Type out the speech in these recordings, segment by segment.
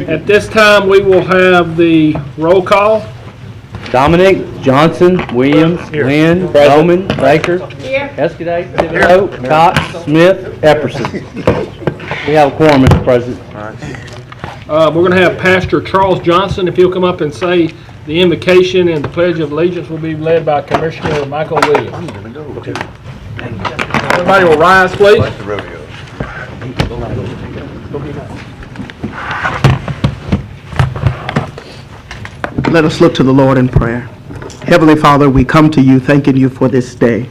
At this time, we will have the roll call. Dominic, Johnson, Williams, Lynn, Bowman, Baker, Escudate, Thibodeau, Cox, Smith, Epperson. We have a quorum, Mr. President. We're going to have Pastor Charles Johnson, if he'll come up and say the invocation, and the Pledge of Allegiance will be led by Commissioner Michael Williams. Everybody will rise, please. Let us look to the Lord in prayer. Heavenly Father, we come to you thanking you for this day.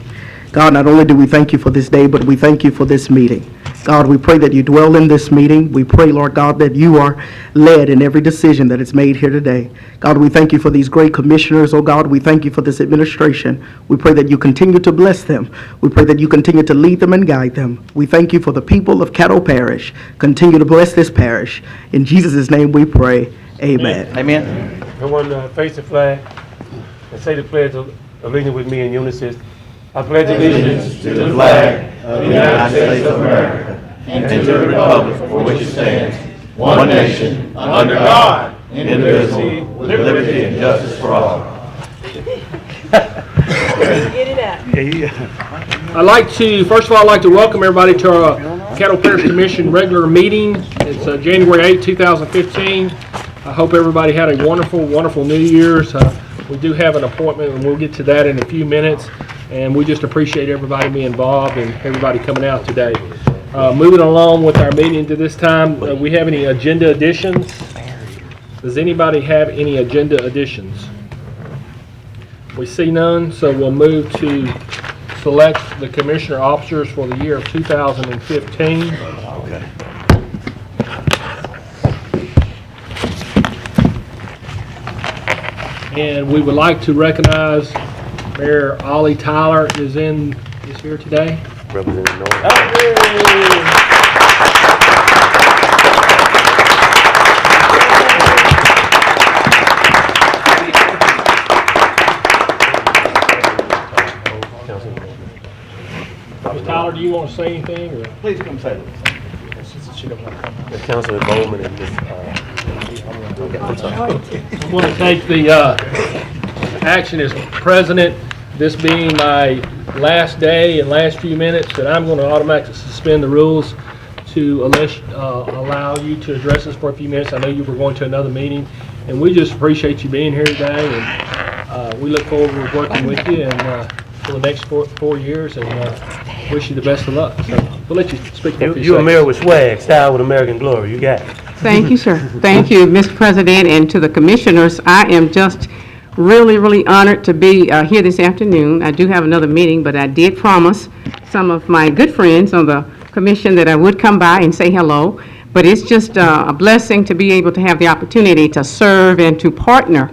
God, not only do we thank you for this day, but we thank you for this meeting. God, we pray that you dwell in this meeting. We pray, Lord God, that you are led in every decision that is made here today. God, we thank you for these great commissioners. Oh God, we thank you for this administration. We pray that you continue to bless them. We pray that you continue to lead them and guide them. We thank you for the people of Caddo Parish. Continue to bless this parish. In Jesus' name we pray. Amen. Amen. Everyone face the flag and say the Pledge of Allegiance with me in unison. I pledge allegiance to the flag of the United States of America and to the republic for which it stands, one nation, under God, indivisible, with liberty and justice for all. First of all, I'd like to welcome everybody to our Caddo Parish Commission regular meeting. It's January 8, 2015. I hope everybody had a wonderful, wonderful New Year's. We do have an appointment, and we'll get to that in a few minutes. And we just appreciate everybody being involved and everybody coming out today. Moving along with our meeting to this time, we have any agenda additions? Does anybody have any agenda additions? We see none, so we'll move to select the commissioner officers for the year of 2015. Okay. And we would like to recognize Mayor Ollie Tyler is here today. Representative North. Mr. Tyler, do you want to say anything? Or? Please come say Councilman Bowman and Ms. I want to take the action as president, this being my last day and last few minutes, that I'm going to automatically suspend the rules to allow you to address us for a few minutes. I know you were going to another meeting, and we just appreciate you being here today, and we look forward to working with you and for the next four years, and wish you the best of luck. So we'll let you speak for a few You're a seconds. mayor with swag, style with American glory. You got it. Thank you, sir. Thank you, Mr. President, and to the commissioners. I am just really, really honored to be here this afternoon. I do have another meeting, but I did promise some of my good friends on the commission that I would come by and say hello. But it's just a blessing to be able to have the opportunity to serve and to partner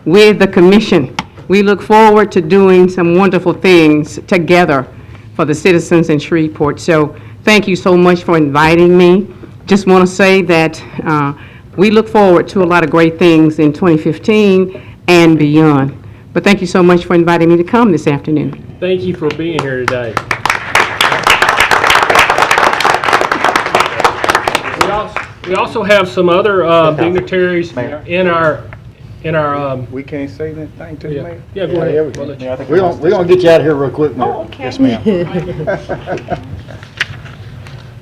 with the commission. We look forward to doing some wonderful things together for the citizens in Shreveport. So thank you so much for inviting me. Just want to say that we look forward to a lot of great things in 2015 and beyond. But thank you so much for inviting me to come this afternoon. Thank you for being here today. We also have some other dignitaries in our. We can't say anything to the mayor? Yeah, go ahead. We'll let you. We're gonna get you out of here real quick, Mayor. Oh, okay. Yes, ma'am.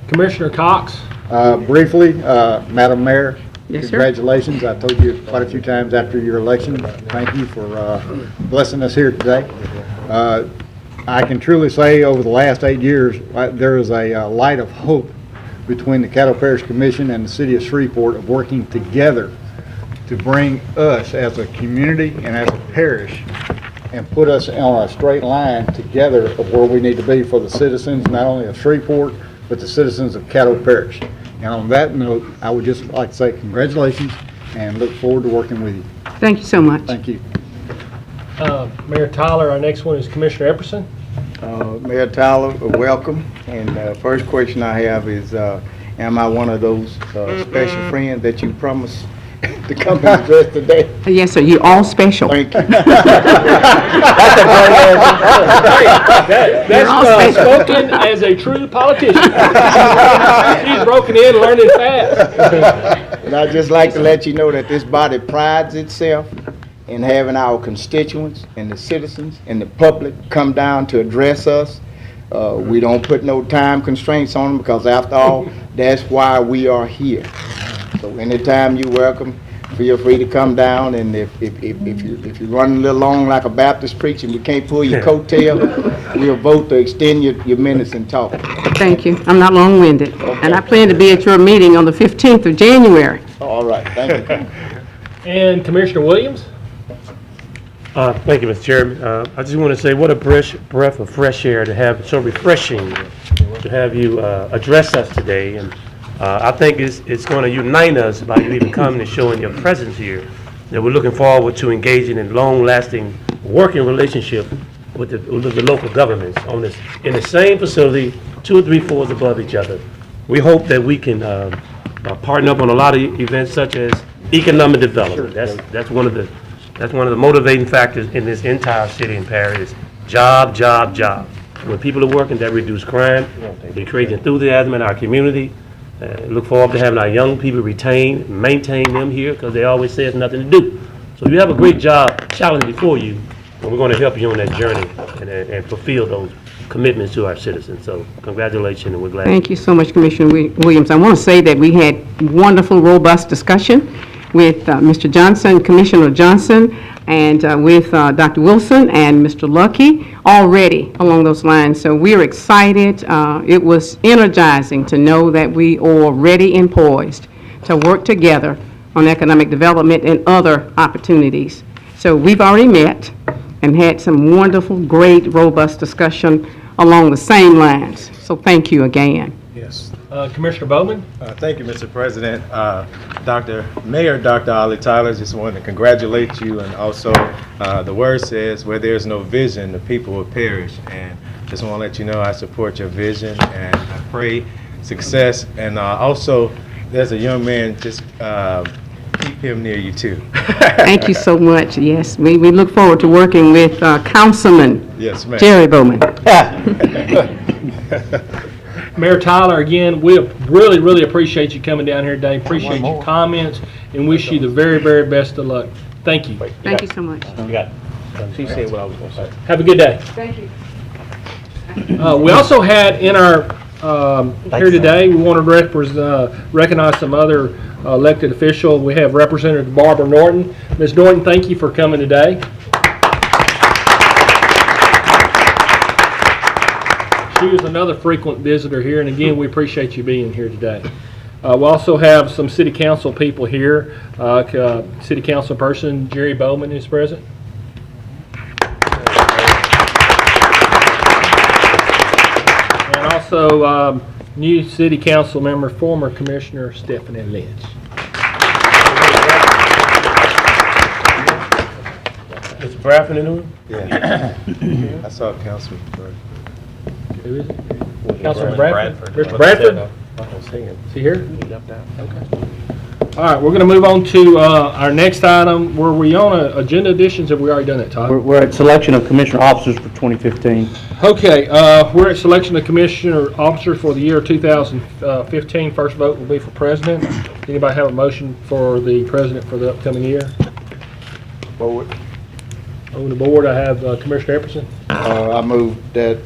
Commissioner Cox. Briefly, Madam Mayor, Yes, sir. congratulations. I told you quite a few times after your election, thank you for blessing us here today. I can truly say over the last 8 years, there is a light of hope between the Caddo Parish Commission and the City of Shreveport of working together to bring us as a community and as a parish and put us on a straight line together of where we need to be for the citizens, not only of Shreveport, but the citizens of Caddo Parish. And on that note, I would just like to say congratulations and look forward to working with you. Thank you so much. Thank you. Mayor Tyler, our next one is Commissioner Epperson. Mayor Tyler, welcome. And first question I have is, am I one of those special friends that you promised to come and address today. Yes, sir, you're all special. Thank you. That's all special. spoken as a true politician. She's broken in, learning fast. And I'd just like to let you know that this body prides itself in having our constituents and the citizens and the public come down to address us. We don't put no time constraints on them because after all, that's why we are here. So anytime you're welcome, feel free to come down, and if you're running a little long like a Baptist preacher and we can't pull your coattail, we'll vote to extend your minutes and talk. Thank you. I'm not long-winded. And I plan to be at your meeting on the 15th of January. All right, thank you. And Commissioner Williams? Thank you, Mr. Chairman. I just want to say what a breath of fresh air to have, so refreshing to have you address us today. And I think it's going to unite us by you even coming and showing your presence here. That we're looking forward to engaging in long-lasting working relationship with the local governments on this, in the same facility, 2 or 3 floors above each other. We hope that we can partner up on a lot of events such as economic development. That's one of the motivating factors in this entire city and parish. Job, job, job. When people are working, that reduces crime. We create enthusiasm in our community. Look forward to having our young people retained, maintain them here, because they always say it's nothing to do. So you have a great job challenge before you, and we're going to help you on that journey and fulfill those commitments to our citizens. So congratulations, and we're glad. Thank you so much, Commissioner Williams. I want to say that we had wonderful, robust discussion with Mr. Johnson, Commissioner Johnson, and with Dr. Wilson and Mr. Lucky already along those lines. So we're excited. It was energizing to know that we are ready and poised to work together on economic development and other opportunities. So we've already met and had some wonderful, great, robust discussion along the same lines. So thank you again. Yes. Commissioner Bowman? Thank you, Mr. President. Mayor Dr. Ollie Tyler, just wanted to congratulate you, and also the word says where there's no vision, the people will perish. And just want to let you know I support your vision, and I pray success. And also, there's a young man, just keep him near you too. Thank you so much. Yes, we look forward to working with Councilman Yes, ma'am. Jerry Bowman. Mayor Tyler, again, we really, really appreciate you coming down here today. Appreciate your comments and wish you the very, very best of luck. Thank you. Thank you so much. She said what I was going to say. Have a good day. Thank you. We also had in our, here today, we want to recognize some other elected officials. We have Representative Barbara Norton. Ms. Norton, thank you for coming today. She was another frequent visitor here, and again, we appreciate you being here today. We also have some city council people here. City council person Jerry Bowman is present. And also new city council member, former Commissioner Stephanie Lynch. Mr. Bradford in the room? Yeah. I saw Councilman. Who is it? Councilman Bradford? Mr. Bradford? Is he here? Okay. All right, we're going to move on to our next item. Were we on agenda additions? Have we already done that, Todd? We're at selection of commissioner officers for 2015. Okay, we're at selection of commissioner officers for the year 2015. First vote will be for president. Anybody have a motion for the president for the upcoming year? Forward. On the board, I have Commissioner Epperson. I move that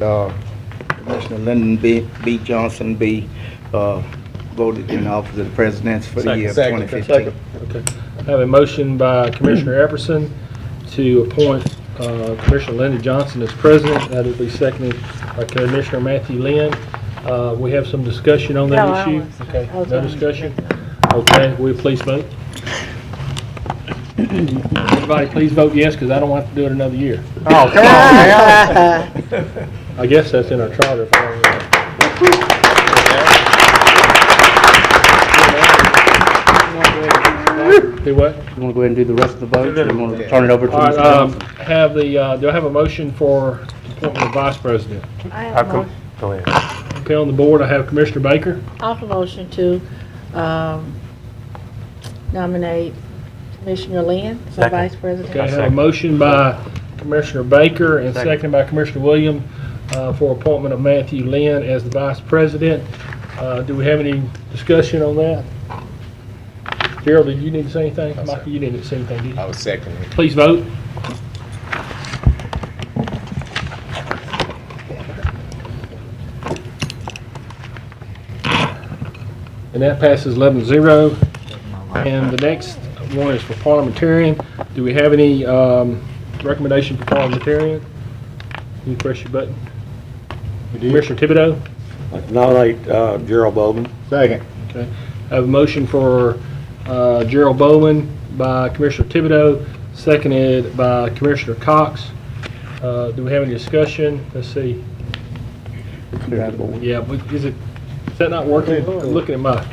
Commissioner Lyndon B. Johnson be voted in office of the president for the year of 2015. Okay. I have a motion by Commissioner Epperson to appoint Commissioner Lyndon Johnson as president. That will be seconded by Commissioner Matthew Lynn. We have some discussion on that issue. Okay, no discussion? Okay, will you please vote? Everybody please vote yes, because I don't have to do it another year. Oh, come on, man. I guess that's in our charter. Do what? You want to go ahead and do the rest of the vote, or you want to turn it over to All right, Mr. Johnson? do I have a motion for appointment of vice president? Go ahead. Okay, on the board, I have Commissioner Baker. I'll motion to nominate Commissioner Lynn, my Second. Vice President. Okay, I have a motion by Commissioner Baker and seconded by Commissioner Williams for appointment of Matthew Lynn as the Vice President. Do we have any discussion on that? Gerald, did you need to say anything? No, sir. Michael, you didn't say anything, did you? I was second. Please vote. And that passes 11-0. And the next one is for parliamentarian. Do we have any recommendation for parliamentarian? You press your button. Commissioner Thibodeau? Nominate Gerald Bowman. Second. Okay. I have a motion for Gerald Bowman by Commissioner Thibodeau, seconded by Commissioner Cox. Do we have any discussion? Let's see. Yeah, but is that not working? I'm looking at my,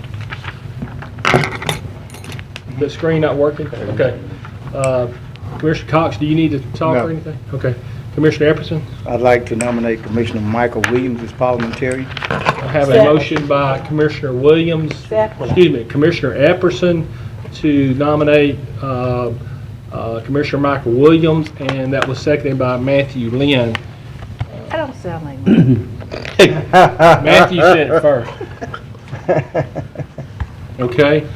the screen not working? Okay. Commissioner Cox, do you need to talk No. or anything? Okay. Commissioner Epperson? I'd like to nominate Commissioner Michael Williams as parliamentarian. I have a Second. motion by Commissioner Williams, Commissioner Epperson to nominate Commissioner Michael Williams, and that was seconded by Matthew Lynn. I don't sound like me. Matthew said it first. Okay.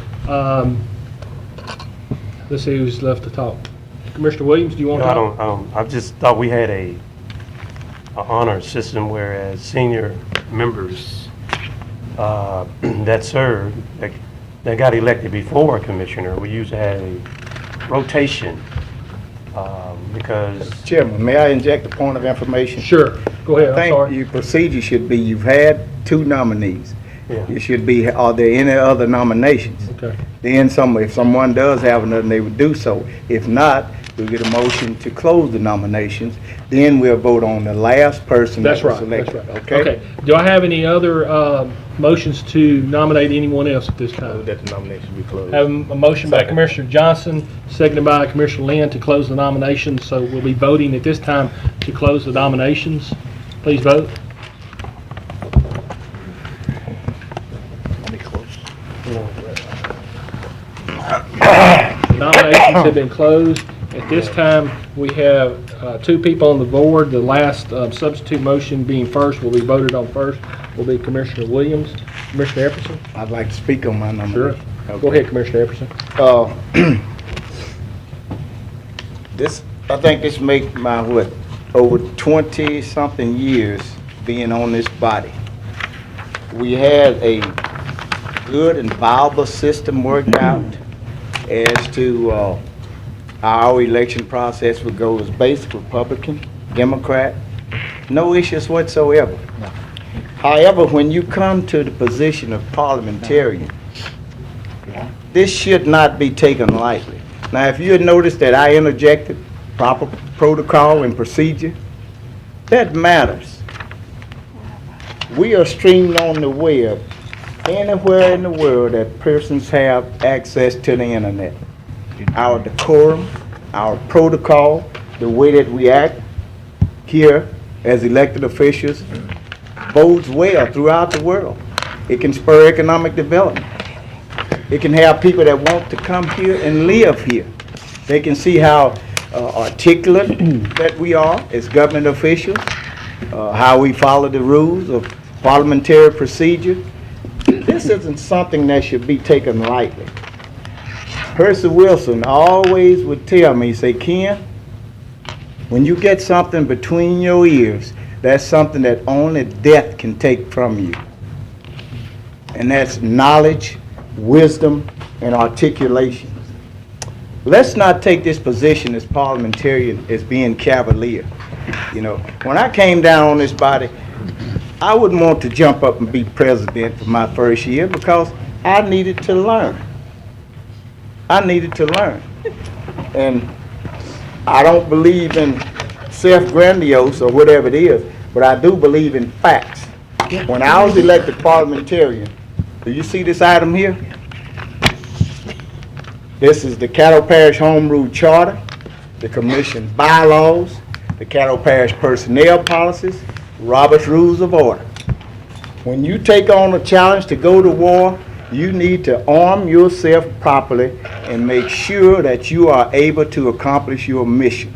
Let's see who's left to talk. Commissioner Williams, do you want to talk? I just thought we had a honor system whereas senior members that served, that got elected before a commissioner, we used to have a rotation because Chairman, may I inject a point of information? Sure. Go ahead. I I'm think sorry. your procedure should be, you've had 2 nominees. Yeah. It should be, are there any other nominations? Okay. Then if someone does have another, they would do so. If not, we'll get a motion to close the nominations. Then we'll vote on the last person that That's was right. That's selected. right. Okay. Do I have any other motions to nominate anyone else at this time? That the nomination be closed. Have a motion by Second. Commissioner Johnson, seconded by Commissioner Lynn to close the nominations. So we'll be voting at this time to close the nominations. Please vote. Nominations have been closed. At this time, we have 2 people on the board. The last substitute motion being first will be voted on first, will be Commissioner Williams. Commissioner Epperson? I'd like to speak on my nomination. Sure. Go ahead, Commissioner Epperson. I think this make my, over 20-something years being on this body. We had a good and viable system worked out as to how our election process would go. As basic Republican, Democrat, no issues whatsoever. However, when you come to the position of parliamentarian, this should not be taken lightly. Now, if you had noticed that I interjected proper protocol and procedure, that matters. We are streamed on the web anywhere in the world that persons have access to the internet. Our decorum, our protocol, the way that we act here as elected officials bodes well throughout the world. It can spur economic development. It can have people that want to come here and live here. They can see how articulate that we are as government officials, how we follow the rules of parliamentary procedure. This isn't something that should be taken lightly. Percy Wilson always would tell me, say, Ken, when you get something between your ears, that's something that only death can take from you. And that's knowledge, wisdom, and articulation. Let's not take this position as parliamentarian as being cavalier. You know, when I came down on this body, I wouldn't want to jump up and be president for my first year because I needed to learn. I needed to learn. And I don't believe in self-grandiose or whatever it is, but I do believe in facts. When I was elected parliamentarian, do you see this item here? This is the Caddo Parish Home Rule Charter, the Commission bylaws, the Caddo Parish personnel policies, Robert's Rules of Order. When you take on a challenge to go to war, You need to arm yourself properly and make sure that you are able to accomplish your mission.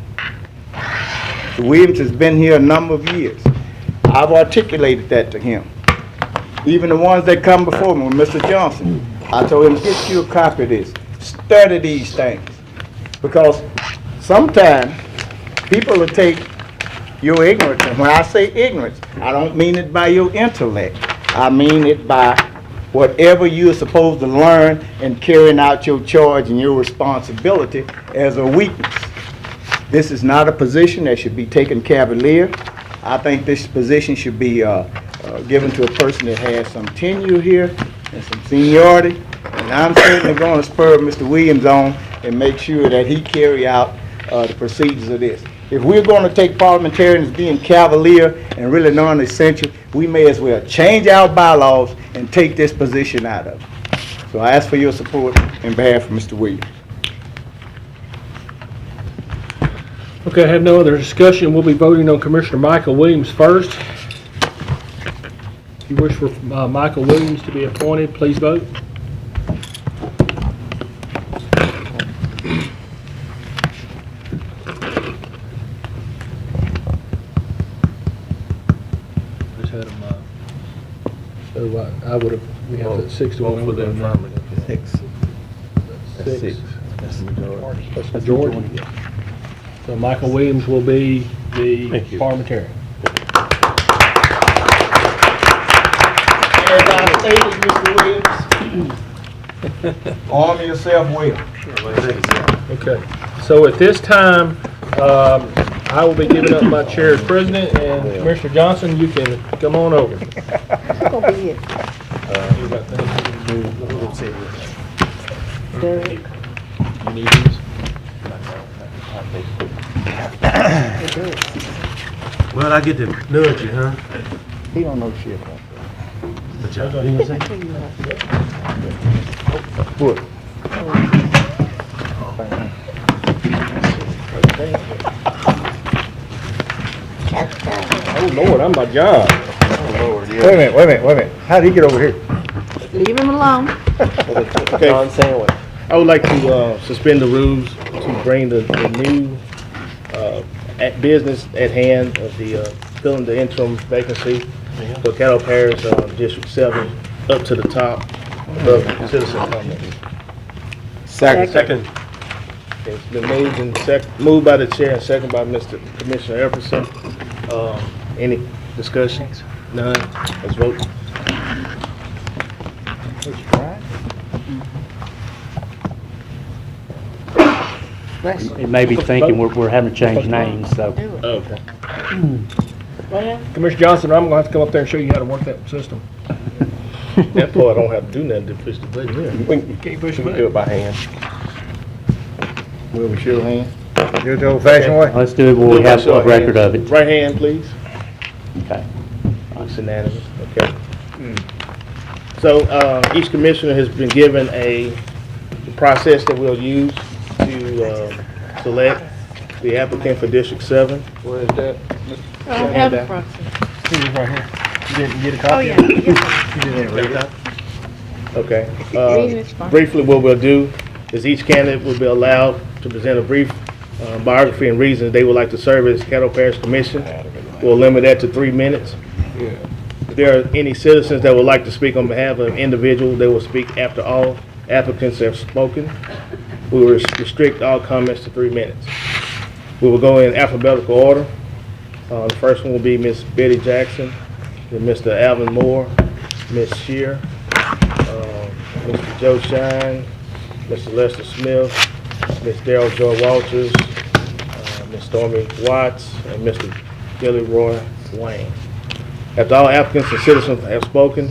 Mr. Williams has been here a number of years. I've articulated that to him. Even the ones that come before me, Mr. Johnson, I told him, get you a copy of this. Study these things. Because sometimes people will take your ignorance, and when I say ignorance, I don't mean it by your intellect. I mean it by whatever you're supposed to learn and carrying out your charge and your responsibility as a weakness. This is not a position that should be taken cavalier. I think this position should be given to a person that has some tenure here and some seniority. And I'm certainly going to spur Mr. Williams on and make sure that he carry out the procedures of this. If we're going to take parliamentarians being cavalier and really non-essential, we may as well change our bylaws and take this position out of it. So I ask for your support in behalf of Mr. Williams. Okay, I have no other discussion. We'll be voting on Commissioner Michael Williams first. If you wish for Michael Williams to be appointed, please vote. Just had him, so I would have, we have the 6 to 1 for the affirmative. 6. That's majority. So Michael Williams will be the parliamentarian. As I stated, Mr. Williams, arm yourself well. Okay. So at this time, I will be giving up my chair as president, and Commissioner Johnson, you can come on over. Who's gonna be it? Derek? You need these? Well, I get to nudge you, huh? He don't know shit. What y'all gonna say? What? Oh, Lord, I'm my job. Wait a minute. How did he get over here? Leave him alone. Okay. I would like to suspend the rules to bring the new business at hand of the filling the interim vacancy for Caddo Parish District 7 up to the top of citizen comment. Second. It's been moved by the chair and second by Mr. Commissioner Epperson. Any discussions? None. Let's vote. It may be thinking we're having to change names, so. Okay. Commissioner Johnson, I'm going to have to come up there and show you how to work that system. That part I don't have to do nothing to push the button here. You can't push the We button. do it by hand. Will we show hands? Do it the old-fashioned way? Let's do it where we have a record of it. Right hand, please. Okay. It's unanimous, okay. So, each commissioner has been given a process that we'll use to select the applicant for District 7. Where is that? I don't have a process. It was right here. You didn't get a copy? Oh, yeah. You didn't read it? Okay. Reading is fine. Briefly, what we'll do is each candidate will be allowed to present a brief biography and reasons they would like to serve as Caddo Parish Commission. We'll limit that to 3 minutes. If there are any citizens that would like to speak on behalf of an individual, they will speak after all applicants have spoken. We will restrict all comments to 3 minutes. We will go in alphabetical order. The first one will be Miss Betty Jackson, then Mr. Alvin Moore, Miss Shear, Mr. Joe Shine, Mr. Lester Smith, Miss Darrell Joy Walters, Miss Stormy Watts, and Mr. Billy Roy Wayne. After all applicants and citizens have spoken,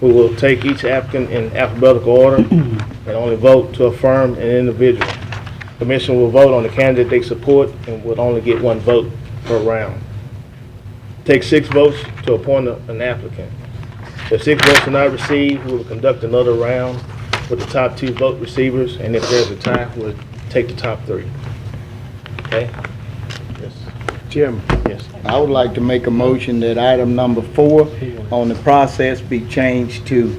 we will take each applicant in alphabetical order and only vote to affirm an individual. The commission will vote on the candidate they support and will only get 1 vote per round. Take 6 votes to appoint an applicant. If 6 votes are not received, we will conduct another round with the top 2 vote receivers, and if there's a tie, we'll take the top 3. Okay? Yes. Chairman, Yes. I would like to make a motion that item number 4 on the process be changed to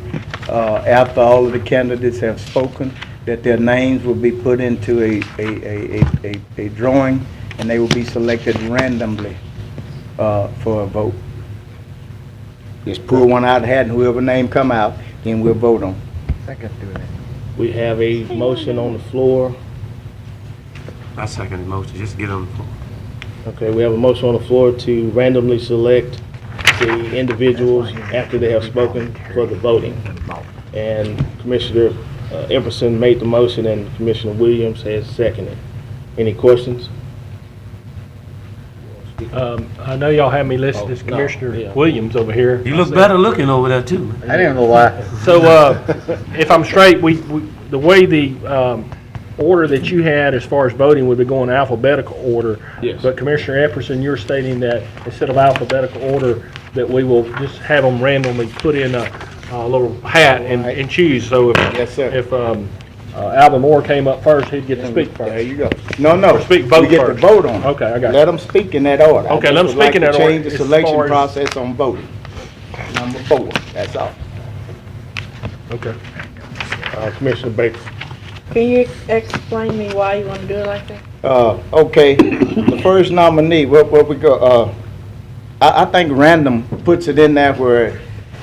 after all of the candidates have spoken, that their names will be put into a drawing, and they will be selected randomly for a vote. Just pull one out of the hat, and whoever name come out, then we'll vote on. We have a motion on the floor. I second the motion, just get on the floor. Okay, we have a motion on the floor to randomly select the individuals after they have spoken for the voting. And Commissioner Epperson made the motion and Commissioner Williams has seconded. Any questions? I know y'all have me listed as no, Commissioner yeah. Williams over here. You look better looking over there too. I didn't know why. So, if I'm straight, the way the order that you had as far as voting would be going alphabetical order. Yes. But Commissioner Epperson, you're stating that instead of alphabetical order, that we will just have them randomly put in a little hat and choose. So Yes, sir. if Alvin Moore came up first, he'd get to speak first. There you go. No, Speak we vote get to first. vote on it. Okay, I got Let you. them speak in that order. Okay, I let 'em just would speak in like to that order Change the as selection far as- process on voting. Number 4, that's all. Okay. Commissioner Baker. Can you explain me why you want to do it like that? Okay, the first nominee, what we go, I think random puts it in there where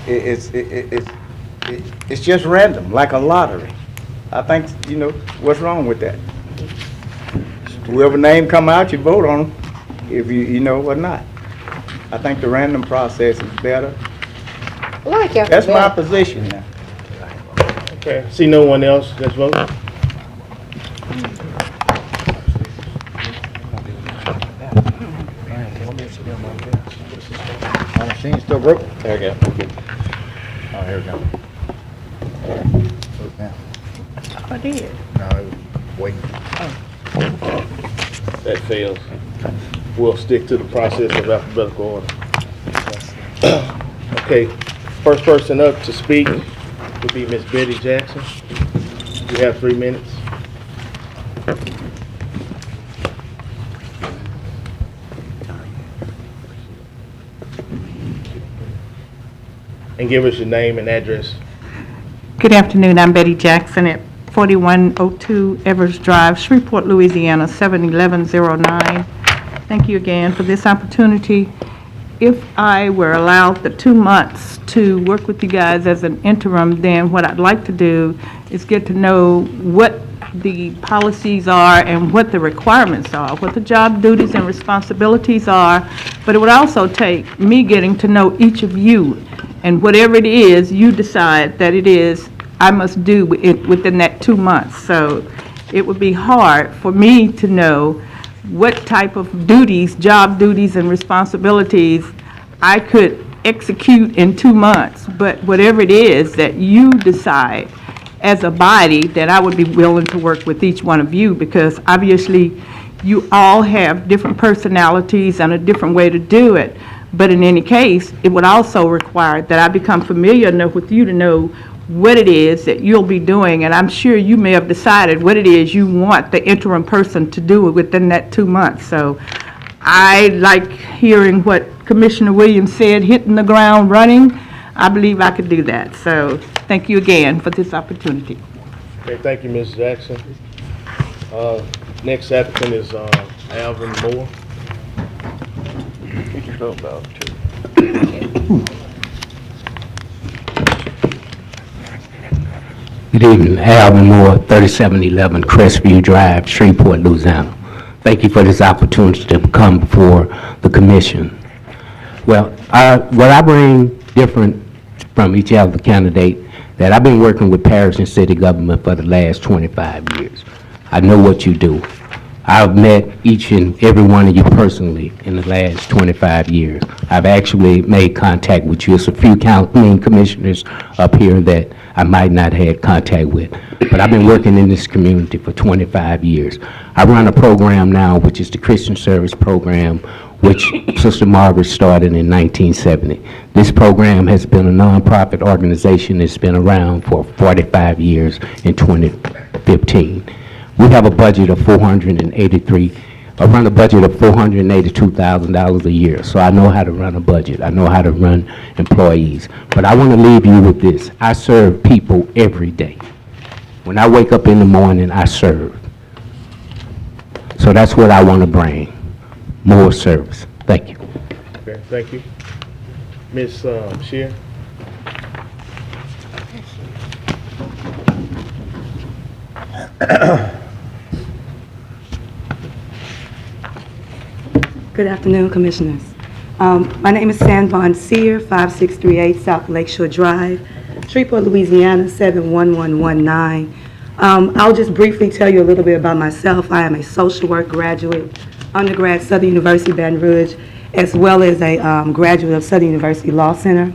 it's just random, like a lottery. I think, what's wrong with that? Whoever name come out, you vote on them, if you know or not. I think the random process is better. I like it. That's my position now. Okay, see no one else, let's vote. My machine's still broke. There we go. Oh, here we go. Now, I did. no, it was waiting. That fails. We'll stick to the process of alphabetical order. Okay, first person up to speak would be Miss Betty Jackson. You have 3 minutes. And give us your name and address. Good afternoon, I'm Betty Jackson at 4102 Evers Drive, Shreveport, Louisiana, 71109. Thank you again for this opportunity. If I were allowed the 2 months to work with you guys as an interim, then what I'd like to do is get to know what the policies are and what the requirements are, what the job duties and responsibilities are, but it would also take me getting to know each of you, and whatever it is you decide that it is, I must do it within that 2 months. So it would be hard for me to know what type of duties, job duties and responsibilities I could execute in 2 months. But whatever it is that you decide as a body, that I would be willing to work with each one of you, because obviously you all have different personalities and a different way to do it. But in any case, it would also require that I become familiar enough with you to know what it is that you'll be doing, and I'm sure you may have decided what it is you want the interim person to do within that 2 months. So I like hearing what Commissioner Williams said, hitting the ground running. I believe I could do that. So thank you again for this opportunity. Okay, thank you, Ms. Jackson. Next applicant is Alvin Moore. Good evening, Alvin Moore, 3711 Crestview Drive, Shreveport, Louisiana. Thank you for this opportunity to come before the commission. Well, what I bring different from each other candidate, that I've been working with parish and city government for the last 25 years. I know what you do. I've met each and every one of you personally in the last 25 years. I've actually made contact with you. There's a few commissioners up here that I might not have had contact with. But I've been working in this community for 25 years. I run a program now, which is the Christian Service Program, which Sister Margaret started in 1970. This program has been a nonprofit organization that's been around for 45 years in 2015. We have a budget of $483 run a budget of $482,000 a year, so I know how to run a budget. I know how to run employees. But I want to leave you with this. I serve people every day. When I wake up in the morning, I serve. So that's what I want to bring, more service. Thank you. Okay, thank you. Ms. Shear? Good afternoon, Commissioners. My name is Sanvon Sear, 5638 South Lakeshore Drive, Shreveport, Louisiana, 71119. I'll just briefly tell you a little bit about myself. I am a social work graduate, undergrad, Southern University, Baton Rouge, as well as a graduate of Southern University Law Center.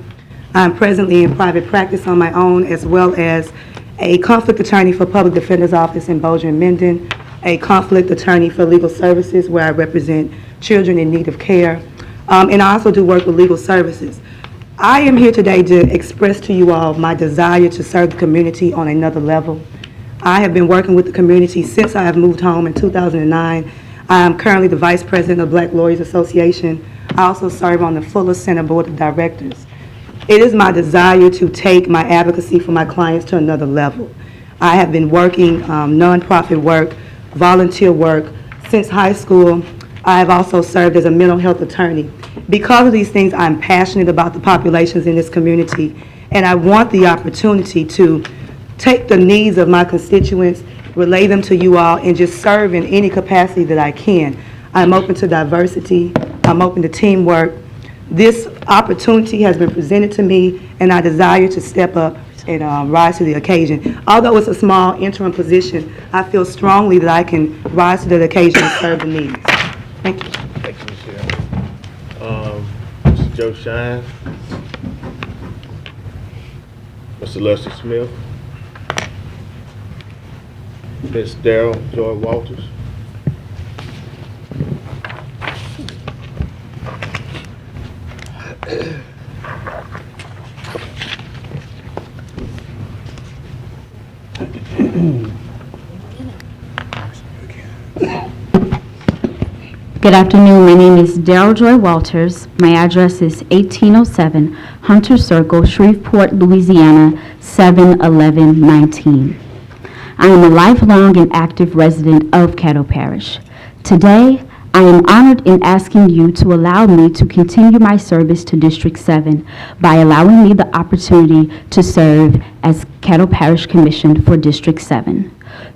I'm presently in private practice on my own, as well as a conflict attorney for Public Defender's Office in Bossier and Minden, a conflict attorney for legal services where I represent children in need of care, and I also do work with legal services. I am here today to express to you all my desire to serve the community on another level. I have been working with the community since I have moved home in 2009. I am currently the Vice President of Black Lawyers Association. I also serve on the Fuller Center Board of Directors. It is my desire to take my advocacy for my clients to another level. I have been working nonprofit work, volunteer work since high school. I have also served as a mental health attorney. Because of these things, I'm passionate about the populations in this community, and I want the opportunity to take the needs of my constituents, relay them to you all, and just serve in any capacity that I can. I'm open to diversity. I'm open to teamwork. This opportunity has been presented to me, and I desire to step up and rise to the occasion. Although it's a small interim position, I feel strongly that I can rise to the occasion and serve the needs. Thank you. Thank you, Michelle. Mr. Joe Shine. Mr. Lester Smith. Ms. Darrell Joy Walters. Good afternoon. My name is Darrell Joy Walters. My address is 1807 Hunter Circle, Shreveport, Louisiana, 71119. I am a lifelong and active resident of Caddo Parish. Today, I am honored in asking you to allow me to continue my service to District 7 by allowing me the opportunity to serve as Caddo Parish Commission for District 7.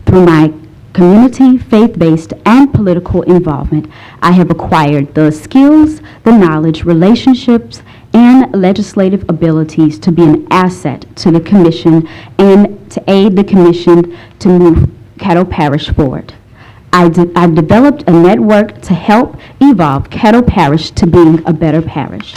Through my community, faith-based, and political involvement, I have acquired the skills, the knowledge, relationships, and legislative abilities to be an asset to the Commission and to aid the Commission to move Caddo Parish forward. I've developed a network to help evolve Caddo Parish to being a better parish.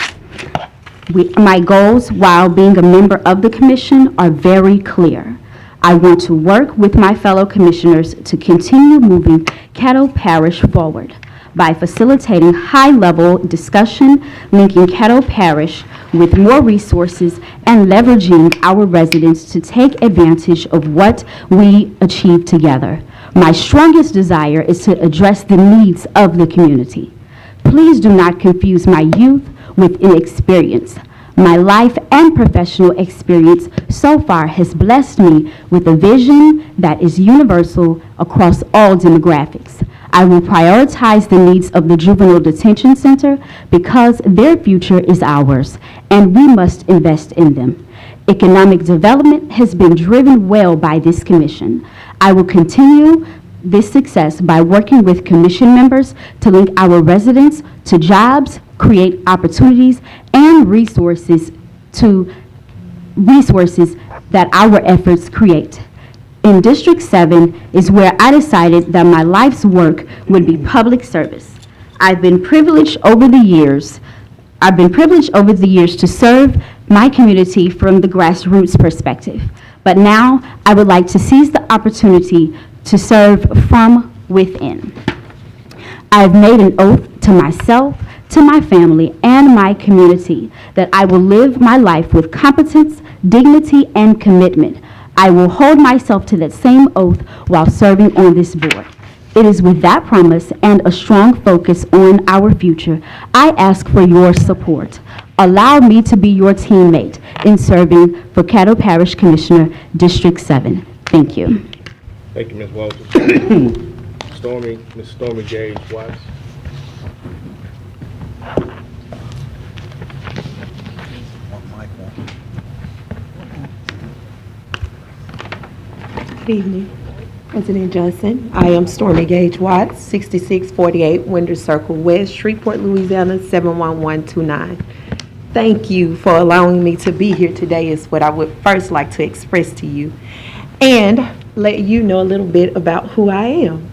My goals while being a member of the Commission are very clear. I want to work with my fellow commissioners to continue moving Caddo Parish forward by facilitating high-level discussion, linking Caddo Parish with more resources, and leveraging our residents to take advantage of what we achieve together. My strongest desire is to address the needs of the community. Please do not confuse my youth with inexperience. My life and professional experience so far has blessed me with a vision that is universal across all demographics. I will prioritize the needs of the Juvenile Detention Center because their future is ours, and we must invest in them. Economic development has been driven well by this commission. I will continue this success by working with commission members to link our residents to jobs, create opportunities, and resources that our efforts create. In District 7 is where I decided that my life's work would be public service. I've been privileged over the years to serve my community from the grassroots perspective. But now I would like to seize the opportunity to serve from within. I've made an oath to myself, to my family, and my community that I will live my life with competence, dignity, and commitment. I will hold myself to that same oath while serving on this board. It is with that promise and a strong focus on our future, I ask for your support. Allow me to be your teammate in serving for Caddo Parish Commissioner, District 7. Thank you. Thank you, Ms. Walters. Ms. Stormy Gage Watts. Good evening, President Johnson. I am Stormy Gage Watts, 6648 Winter Circle West, Shreveport, Louisiana, 71129. Thank you for allowing me to be here today is what I would first like to express to you and let you know a little bit about who I am.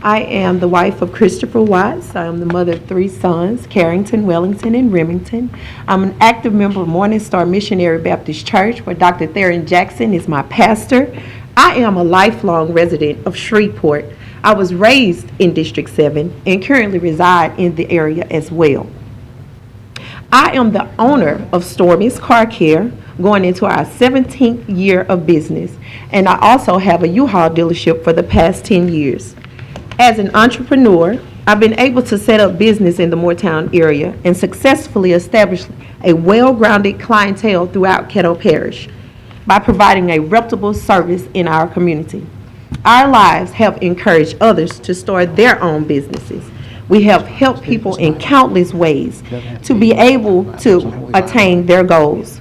I am the wife of Christopher Watts. I am the mother of 3 sons, Carrington, Wellington, and Remington. I'm an active member of Morning Star Missionary Baptist Church, where Dr. Theron Jackson is my pastor. I am a lifelong resident of Shreveport. I was raised in District 7 and currently reside in the area as well. I am the owner of Stormy's Car Care, going into our 17th year of business, and I also have a U-Haul dealership for the past 10 years. As an entrepreneur, I've been able to set up business in the Moortown area and successfully establish a well-grounded clientele throughout Caddo Parish by providing a reputable service in our community. Our lives have encouraged others to start their own businesses. We have helped people in countless ways to be able to attain their goals.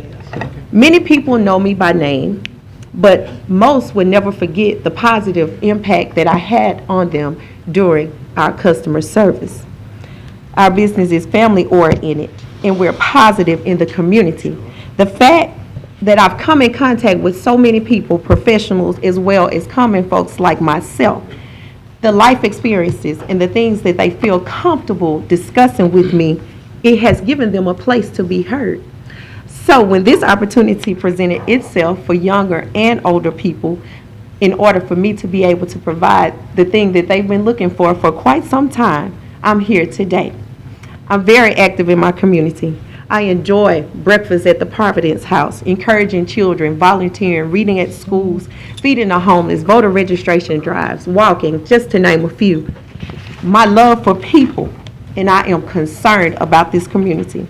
Many people know me by name, but most would never forget the positive impact that I had on them during our customer service. Our business is family-oriented, and we're positive in the community. The fact that I've come in contact with so many people, professionals as well as common folks like myself, the life experiences and the things that they feel comfortable discussing with me, it has given them a place to be heard. So when this opportunity presented itself for younger and older people, in order for me to be able to provide the thing that they've been looking for quite some time, I'm here today. I'm very active in my community. I enjoy breakfast at the Providence House, encouraging children, volunteering, reading at schools, feeding the homeless, voter registration drives, walking, just to name a few. My love for people, and I am concerned about this community.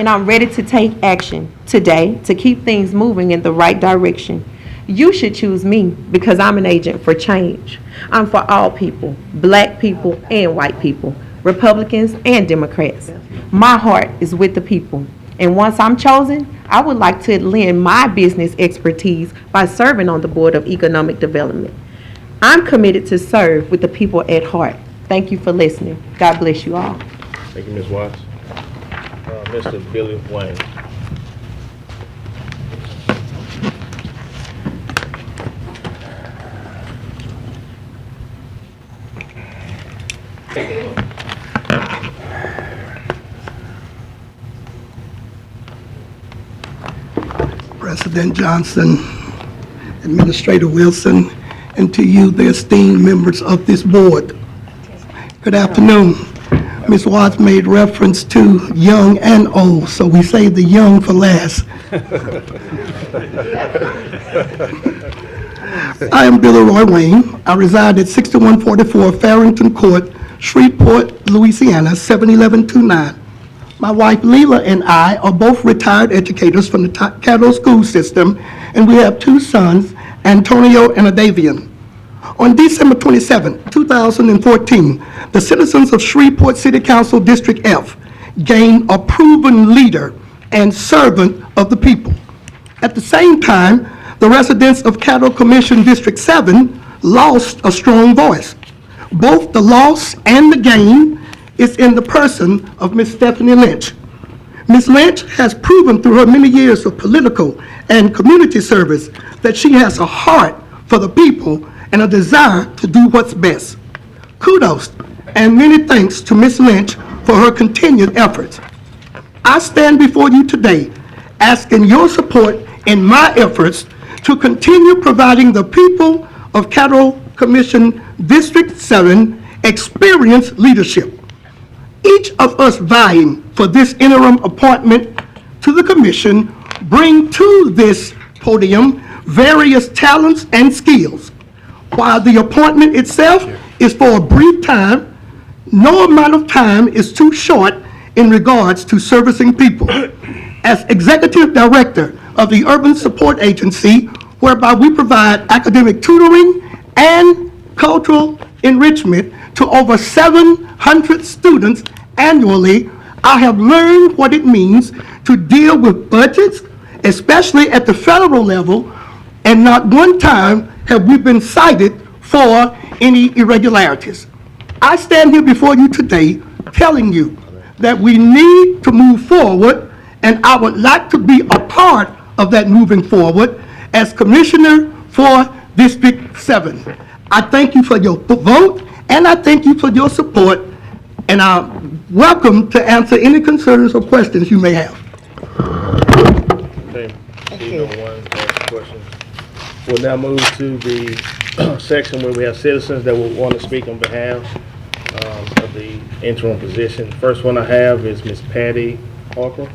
And I'm ready to take action today to keep things moving in the right direction. You should choose me because I'm an agent for change. I'm for all people, black people and white people, Republicans and Democrats. My heart is with the people. And once I'm chosen, I would like to lend my business expertise by serving on the Board of Economic Development. I'm committed to serve with the people at heart. Thank you for listening. God bless you all. Thank you, Ms. Watts. Mr. Billy Wayne. President Johnson, Administrator Wilson, and to you, the esteemed members of this board. Good afternoon. Ms. Watts made reference to young and old, so we save the young for last. I am Billy Roy Wayne. I reside at 6144 Farrington Court, Shreveport, Louisiana, 71129. My wife Leela and I are both retired educators from the Caddo school system, and we have 2 sons, Antonio and Adavian. On December 27, 2014, the citizens of Shreveport City Council District F gained a proven leader and servant of the people. At the same time, the residents of Caddo Commission District 7 lost a strong voice. Both the loss and the gain is in the person of Ms. Stephanie Lynch. Ms. Lynch has proven through her many years of political and community service that she has a heart for the people and a desire to do what's best. Kudos and many thanks to Ms. Lynch for her continued efforts. I stand before you today asking your support in my efforts to continue providing the people of Caddo Commission District 7 experienced leadership. Each of us vying for this interim appointment to the commission bring to this podium various talents and skills. While the appointment itself is for a brief time. No amount of time is too short in regards to servicing people. As Executive Director of the Urban Support Agency, whereby we provide academic tutoring and cultural enrichment to over 700 students annually, I have learned what it means to deal with budgets, especially at the federal level, and not one time have we been cited for any irregularities. I stand here before you today telling you that we need to move forward, and I would like to be a part of that moving forward as Commissioner for District 7. I thank you for your vote, and I thank you for your support, and I'm welcome to answer any concerns or questions you may have. Okay. See no one to ask questions. We'll now move to the section where we have citizens that will want to speak on behalf of the interim position. First one I have is Ms. Patty Harper.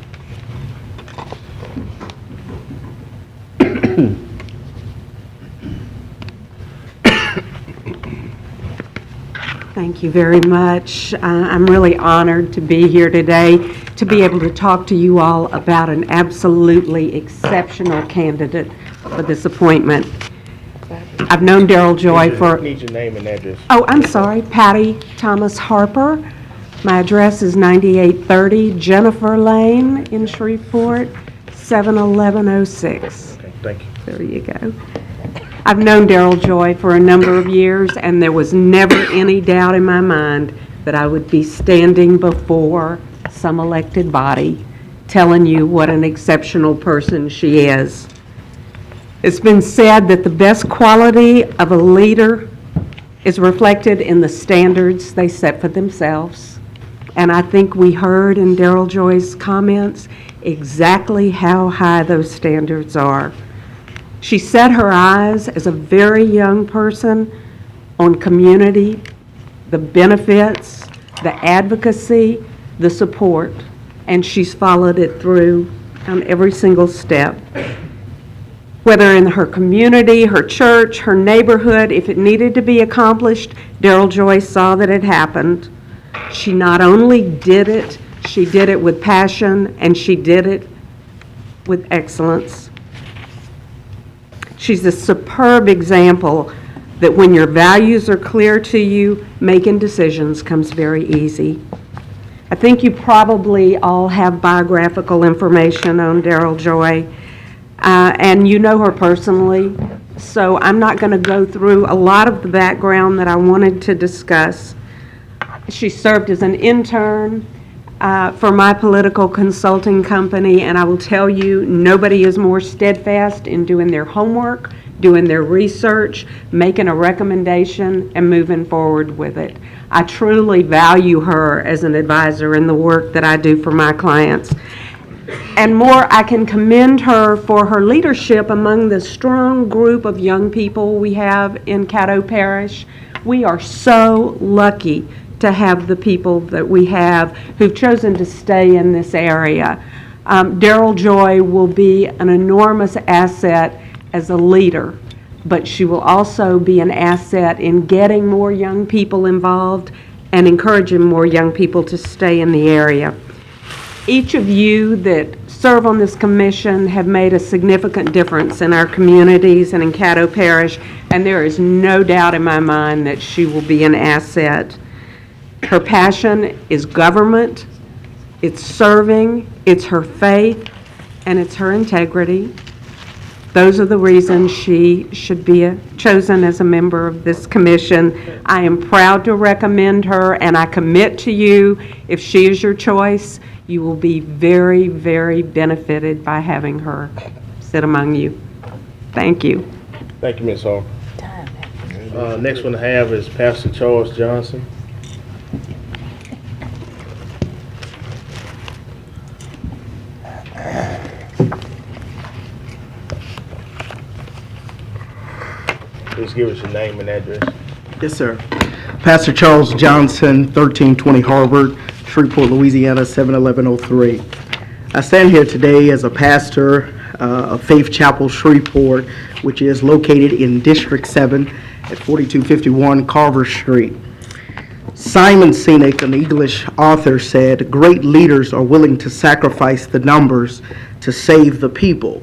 Thank you very much. I'm really honored to be here today to be able to talk to you all about an absolutely exceptional candidate for this appointment. I've known Daryl Joy for... Need your name and address. Oh, I'm sorry, Patty Thomas Harper. My address is 9830 Jennifer Lane in Shreveport, 71106. Okay, thank you. There you go. I've known Daryl Joy for a number of years, and there was never any doubt in my mind that I would be standing before some elected body telling you what an exceptional person she is. It's been said that the best quality of a leader is reflected in the standards they set for themselves. And I think we heard in Daryl Joy's comments exactly how high those standards are. She set her eyes as a very young person on community, the benefits, the advocacy, the support, and she's followed it through on every single step. Whether in her community, her church, her neighborhood, if it needed to be accomplished, Daryl Joy saw that it happened. She not only did it, she did it with passion, and she did it with excellence. She's a superb example that when your values are clear to you, making decisions comes very easy. I think you probably all have biographical information on Daryl Joy, and you know her personally, so I'm not going to go through a lot of the background that I wanted to discuss. She served as an intern for my political consulting company, and I will tell you, nobody is more steadfast in doing their homework, doing their research, making a recommendation, and moving forward with it. I truly value her as an advisor in the work that I do for my clients. And more, I can commend her for her leadership among the strong group of young people we have in Caddo Parish. We are so lucky to have the people that we have who've chosen to stay in this area. Daryl Joy will be an enormous asset as a leader, but she will also be an asset in getting more young people involved and encouraging more young people to stay in the area. Each of you that serve on this commission have made a significant difference in our communities and in Caddo Parish, and there is no doubt in my mind that she will be an asset. Her passion is government, it's serving, it's her faith, and it's her integrity. Those are the reasons she should be chosen as a member of this commission. I am proud to recommend her, and I commit to you, if she is your choice, you will be very, very benefited by having her sit among you. Thank you. Thank you, Ms. Harper. Next one I have is Pastor Charles Johnson. Please give us your name and address. Yes, sir. Pastor Charles Johnson, 1320 Harvard, Shreveport, Louisiana, 71103. I stand here today as a pastor of Faith Chapel, Shreveport, which is located in District 7, at 4251 Carver Street. Simon Sinek, an English author, said, "Great leaders are willing to sacrifice the numbers to save the people.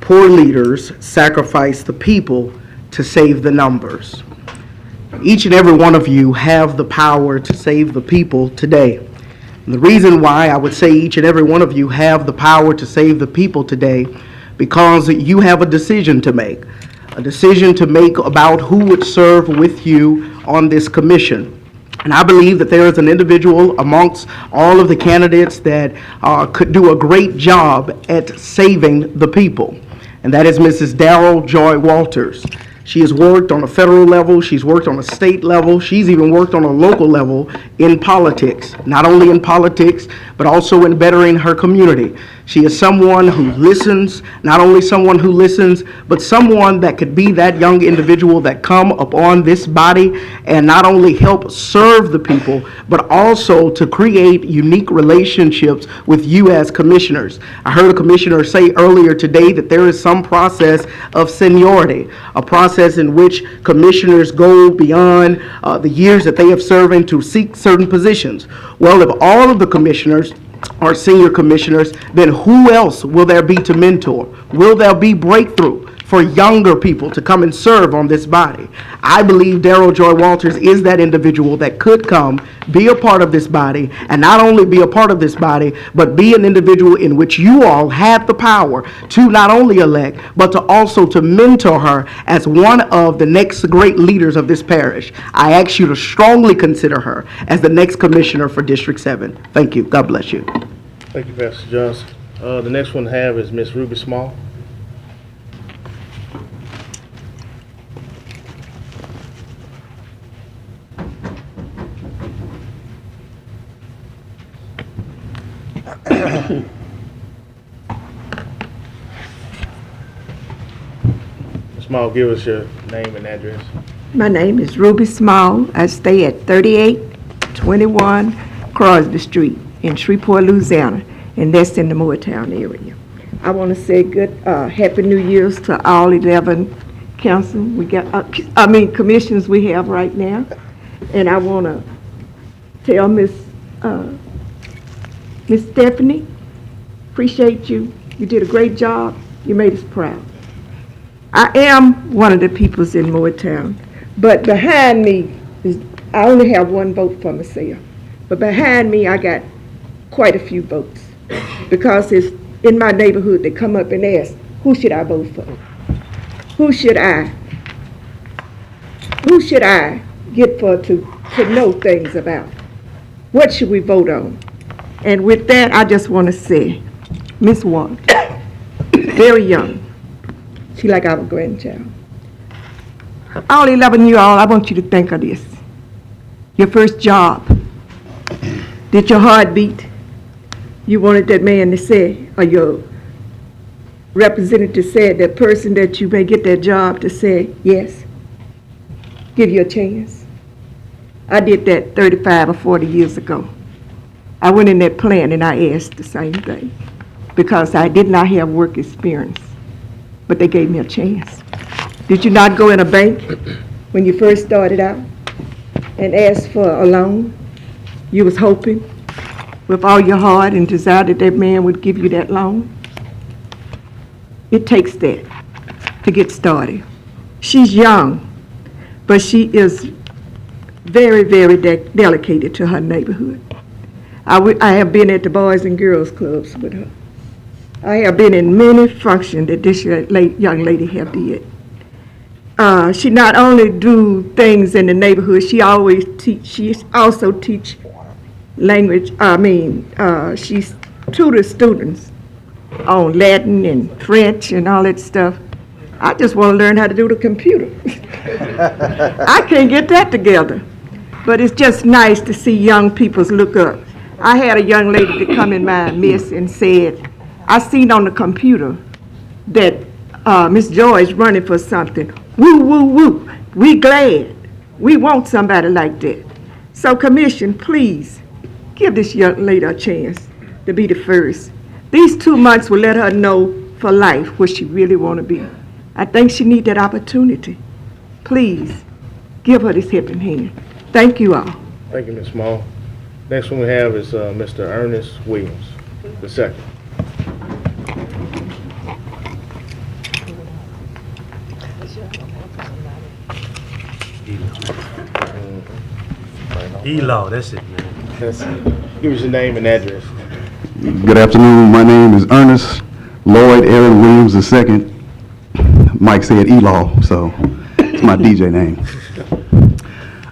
Poor leaders sacrifice the people to save the numbers." Each and every one of you have the power to save the people today. And the reason why I would say each and every one of you have the power to save the people today, because you have a decision to make. A decision to make about who would serve with you on this commission. And I believe that there is an individual amongst all of the candidates that could do a great job at saving the people. And that is Mrs. Darrell Joy Walters. She has worked on a federal level, she's worked on a state level, she's even worked on a local level in politics. Not only in politics, but also in bettering her community. She is someone who listens, not only someone who listens, but someone that could be that young individual that come upon this body and not only help serve the people, but also to create unique relationships with you as commissioners. I heard a commissioner say earlier today that there is some process of seniority, a process in which commissioners go beyond the years that they have served to seek certain positions. Well, if all of the commissioners are senior commissioners, then who else will there be to mentor? Will there be breakthrough for younger people to come and serve on this body? I believe Darrell Joy Walters is that individual that could come, be a part of this body, and not only be a part of this body, but be an individual in which you all have the power to not only elect, but to also to mentor her as one of the next great leaders of this parish. I ask you to strongly consider her as the next commissioner for District 7. Thank you. God bless you. Thank you, Pastor Johnson. The next one to have is Miss Ruby Small. Ms. Small, give us your name and address. My name is Ruby Small. I stay at 3821 Crosby Street in Shreveport, Louisiana, and that's in the Moortown area. I want to say good, Happy New Year's to all 11 council we got, commissions we have right now. And I want to tell Miss Stephanie, appreciate you. You did a great job. You made us proud. I am one of the peoples in Moortown, but behind me is, I only have one vote for myself, but behind me I got quite a few votes, because it's in my neighborhood they come up and ask, who should I vote for? Who should I get for to know things about? What should we vote on? And with that, I just want to say, Miss Watt, very young. She like our grandchild. All 11 of you all, I want you to think of this. Your first job. Did your heart beat? You wanted that man to say, or your representative said, that person that you may get that job to say, yes, give you a chance. I did that 35 or 40 years ago. I went in that plant and I asked the same thing, because I did not have work experience, but they gave me a chance. Did you not go in a bank when you first started out and ask for a loan? You was hoping with all your heart and desire that that man would give you that loan? It takes that to get started. She's young, but she is very, very dedicated to her neighborhood. I have been at the Boys and Girls Clubs with her. I have been in many functions that this young lady have did. She not only do things in the neighborhood, she also teach language. She tutors students on Latin and French and all that stuff. I just want to learn how to do the computer. I can't get that together. But it's just nice to see young people look up. I had a young lady to come in my midst and said, I seen on the computer that Miss Joy is running for something. Woo, woo, woo. We glad. We want somebody like that. So commission, please, give this young lady a chance to be the first. These 2 months will let her know for life what she really want to be. I think she need that opportunity. Please, Give her this helping hand. Thank you all. Thank you, Ms. Small. Next one we have is Mr. Ernest Williams, the second. E-Law, that's it, man. That's it. Give us your name and address. Good afternoon. My name is Ernest Lloyd Aaron Williams II. Mike said E-Law, so it's my DJ name.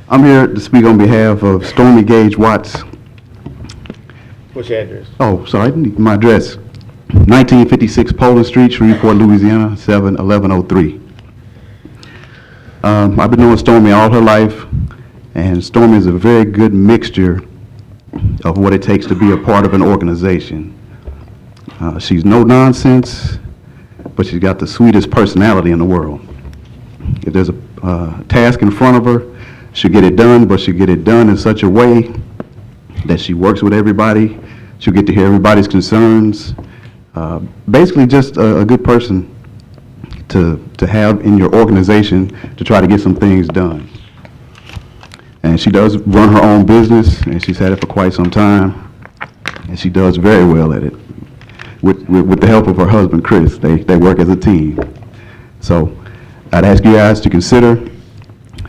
I'm here to speak on behalf of Stormy Gage Watts. What's your address? Oh, sorry, my address, 1956 Poland Street, Shreveport, Louisiana, 71103. I've been knowing Stormy all her life, and Stormy is a very good mixture of what it takes to be a part of an organization. She's no nonsense, but she's got the sweetest personality in the world. If there's a task in front of her, she'll get it done, but she'll get it done in such a way that she works with everybody. She'll get to hear everybody's concerns. Basically just a good person to have in your organization to try to get some things done. And she does run her own business, and she's had it for quite some time, and she does very well at it. With the help of her husband, Chris, they work as a team. So I'd ask you guys to consider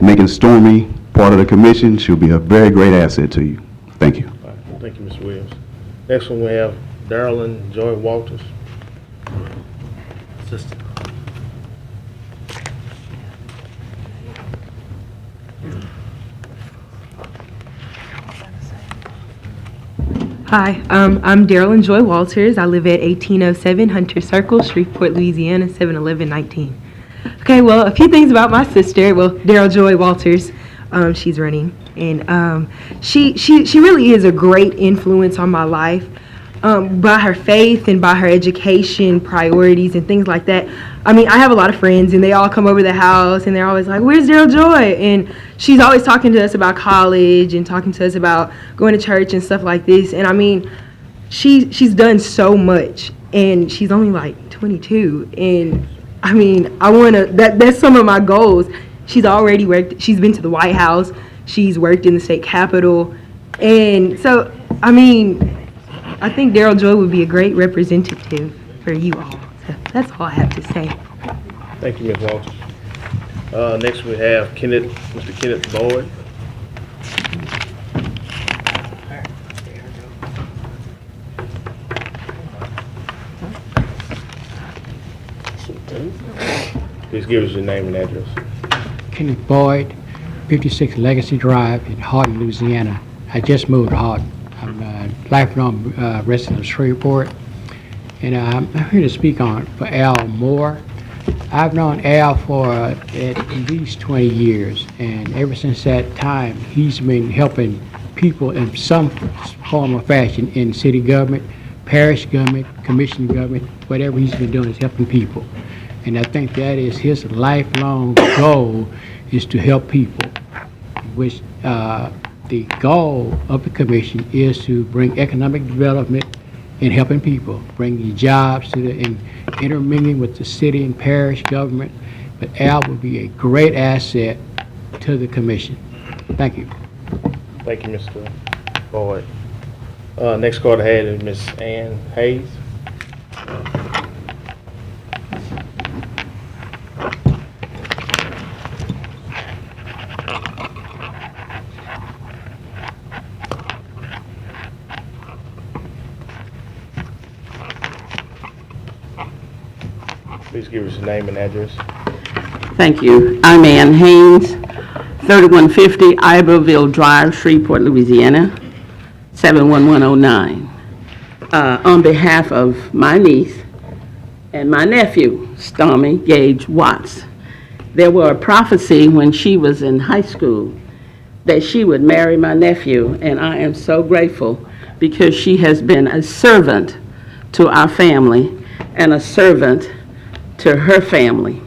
making Stormy part of the commission. She'll be a very great asset to you. Thank you. All right. Thank you, Mr. Williams. Next one we have Darylyn Joy Walters. Assistant. Hi, I'm Darylyn Joy Walters. I live at 1807 Hunter Circle, Shreveport, Louisiana, 71119. Okay, well, a few things about my sister. Well, Daryl Joy Walters, she's running, and she really is a great influence on my life. By her faith and by her education priorities and things like that. I mean, I have a lot of friends, and they all come over the house, and they're always like, "Where's Daryl Joy?" And she's always talking to us about college and talking to us about going to church and stuff like this. And I mean, she's done so much, and she's only like 22. And I mean, that's some of my goals. She's already worked. She's been to the White House. She's worked in the state capitol, and so I mean, I think Daryl Joy would be a great representative for you all. So that's all I have to say. Thank you, Ms. Walters. Next we have Mr. Kenneth Boyd. Please give us your name and address. Kenneth Boyd, 56 Legacy Drive in Houghton, Louisiana. I just moved to Houghton. I'm a lifelong resident of Shreveport, and I'm here to speak on for Al Moore. I've known Al for at least 20 years, and ever since that time, he's been helping people in some form or fashion in city government, parish government, commission government, whatever he's been doing is helping people. And I think that is his lifelong goal, is to help people, which the goal of the commission is to bring economic development in helping people, bringing jobs to and intermingling with the city and parish government. But Al will be a great asset to the commission. Thank you. Thank you, Mr. Boyd. Next card I had is Miss Ann Hayes. Please give us your name and address. Thank you. I'm Ann Haynes, 3150 Iberville Drive, Shreveport, Louisiana, 71109. On behalf of my niece and my nephew, Stormy Gage Watts, there were a prophecy when she was in high school that she would marry my nephew, and I am so grateful because she has been a servant to our family and a servant to her family.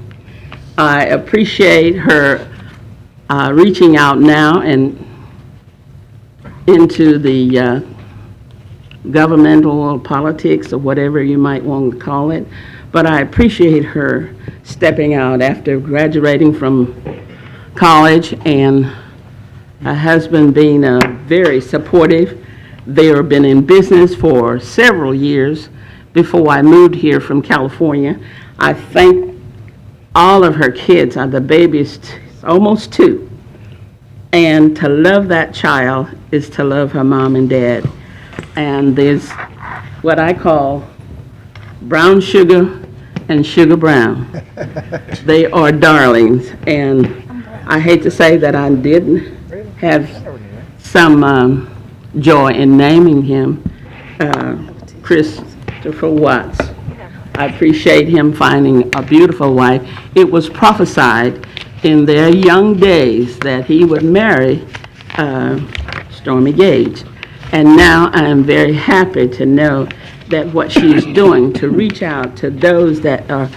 I appreciate her reaching out now and into the governmental politics or whatever you might want to call it, but I appreciate her stepping out after graduating from college, and her husband being very supportive. They have been in business for several years before I moved here from California. I thank all of her kids. The baby's almost 2. And to love that child is to love her mom and dad. And there's what I call brown sugar and sugar brown. They are darlings. And I hate to say that I didn't have some joy in naming him Christopher Watts. I appreciate him finding a beautiful wife. It was prophesied in their young days that he would marry Stormy Gage. And now I am very happy to know that what she's doing to reach out to those that are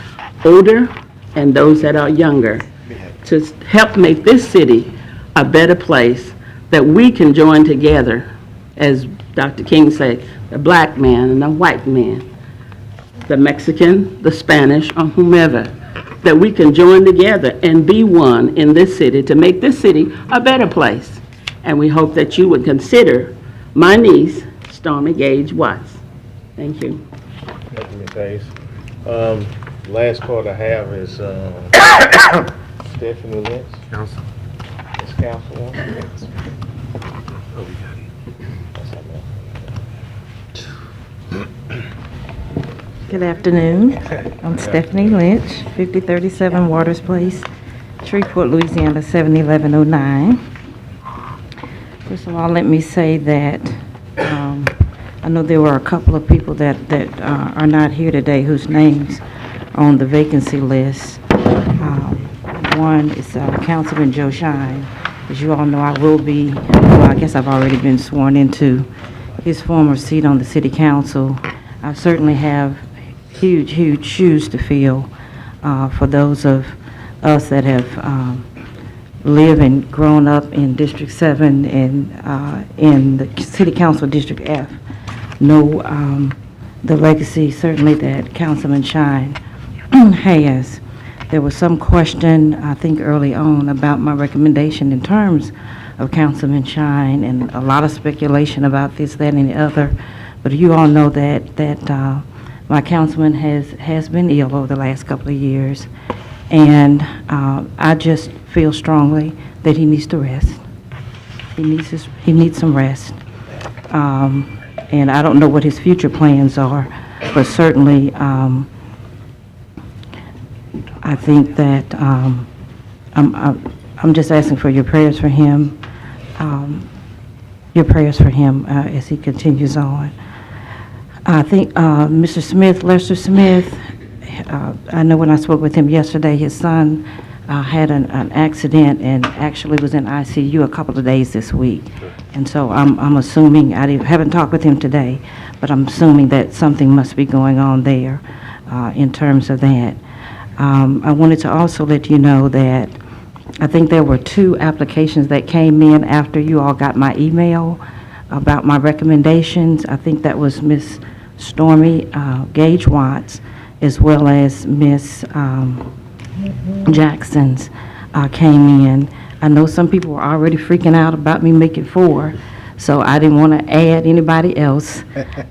older and those that are younger to help make this city a better place, that we can join together, as Dr. King said, the black man and the white man, the Mexican, the Spanish, or whomever, that we can join together and be one in this city to make this city a better place. And we hope that you would consider my niece, Stormy Gage Watts. Thank you. Thank you, Ms. Hayes. Last call I have is Stephanie Lynch. Council. Ms. Councilwoman. Oh, we got it. Good afternoon. I'm Stephanie Lynch, 5037 Waters Place, Shreveport, Louisiana, 71109. First of all, let me say that I know there were a couple of people that are not here today whose names are on the vacancy list. One is Councilman Joe Shine. As you all know, I will be, well, I guess I've already been sworn into his former seat on the city council. I certainly have huge shoes to fill for those of us that have lived and grown up in District 7 and in the City Council District F. Know the legacy certainly that Councilman Shine has. There was some question, I think early on, about my recommendation in terms of Councilman Shine, and a lot of speculation about this, that, and the other. But you all know that my councilman has been ill over the last couple of years, and I just feel strongly that he needs to rest. He needs some rest, and I don't know what his future plans are, but certainly I think that I'm just asking for your prayers for him, as he continues on. I think Mr. Smith, Lester Smith, I know when I spoke with him yesterday, his son had an accident and actually was in ICU a couple of days this week. And so I'm assuming, I haven't talked with him today, but I'm assuming that something must be going on there in terms of that. I wanted to also let you know that I think there were 2 applications that came in after you all got my email about my recommendations. I think that was Miss Stormy Gage Watts, as well as Miss Jackson's came in. I know some people were already freaking out about me making 4, so I didn't want to add anybody else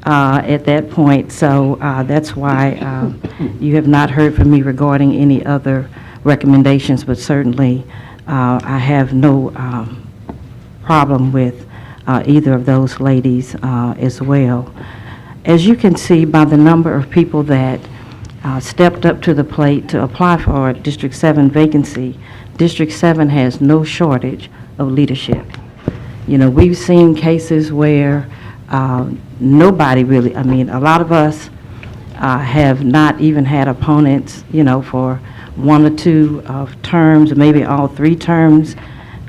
at that point. So that's why you have not heard from me regarding any other recommendations, but certainly I have no problem with either of those ladies as well. As you can see by the number of people that stepped up to the plate to apply for a District 7 vacancy, District 7 has no shortage of leadership. You know, we've seen cases where nobody really, I mean, a lot of us have not even had opponents, you know, for 1 or 2 terms, or maybe all 3 terms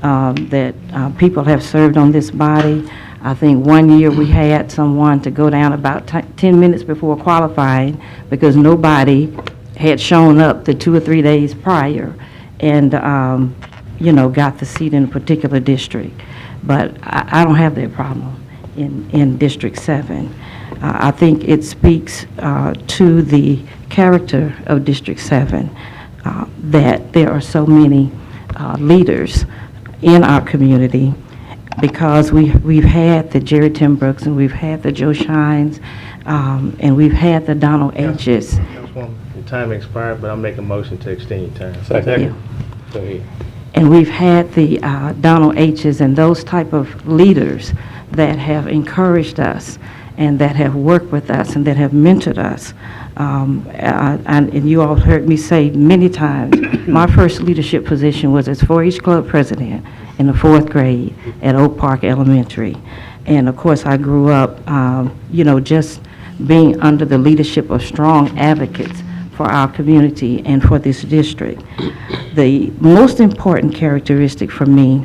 that people have served on this body. I think one year we had someone to go down about 10 minutes before qualifying because nobody had shown up the 2 or 3 days prior and, you know, got the seat in a particular district. But I don't have that problem in District 7. I think it speaks to the character of District 7 that there are so many leaders in our community, because we've had the Jerry Tim Brooks, and we've had the Joe Shines, and we've had the Donald H's. Councilwoman, your time expired, but I'll make a motion to extend your time. Second. Go ahead. And we've had the Donald H's and those type of leaders that have encouraged us and that have worked with us and that have mentored us. And you all heard me say many times, my first leadership position was as 4-H club president in the 4th grade at Oak Park Elementary. And of course, I grew up, just being under the leadership of strong advocates for our community and for this district. The most important characteristic for me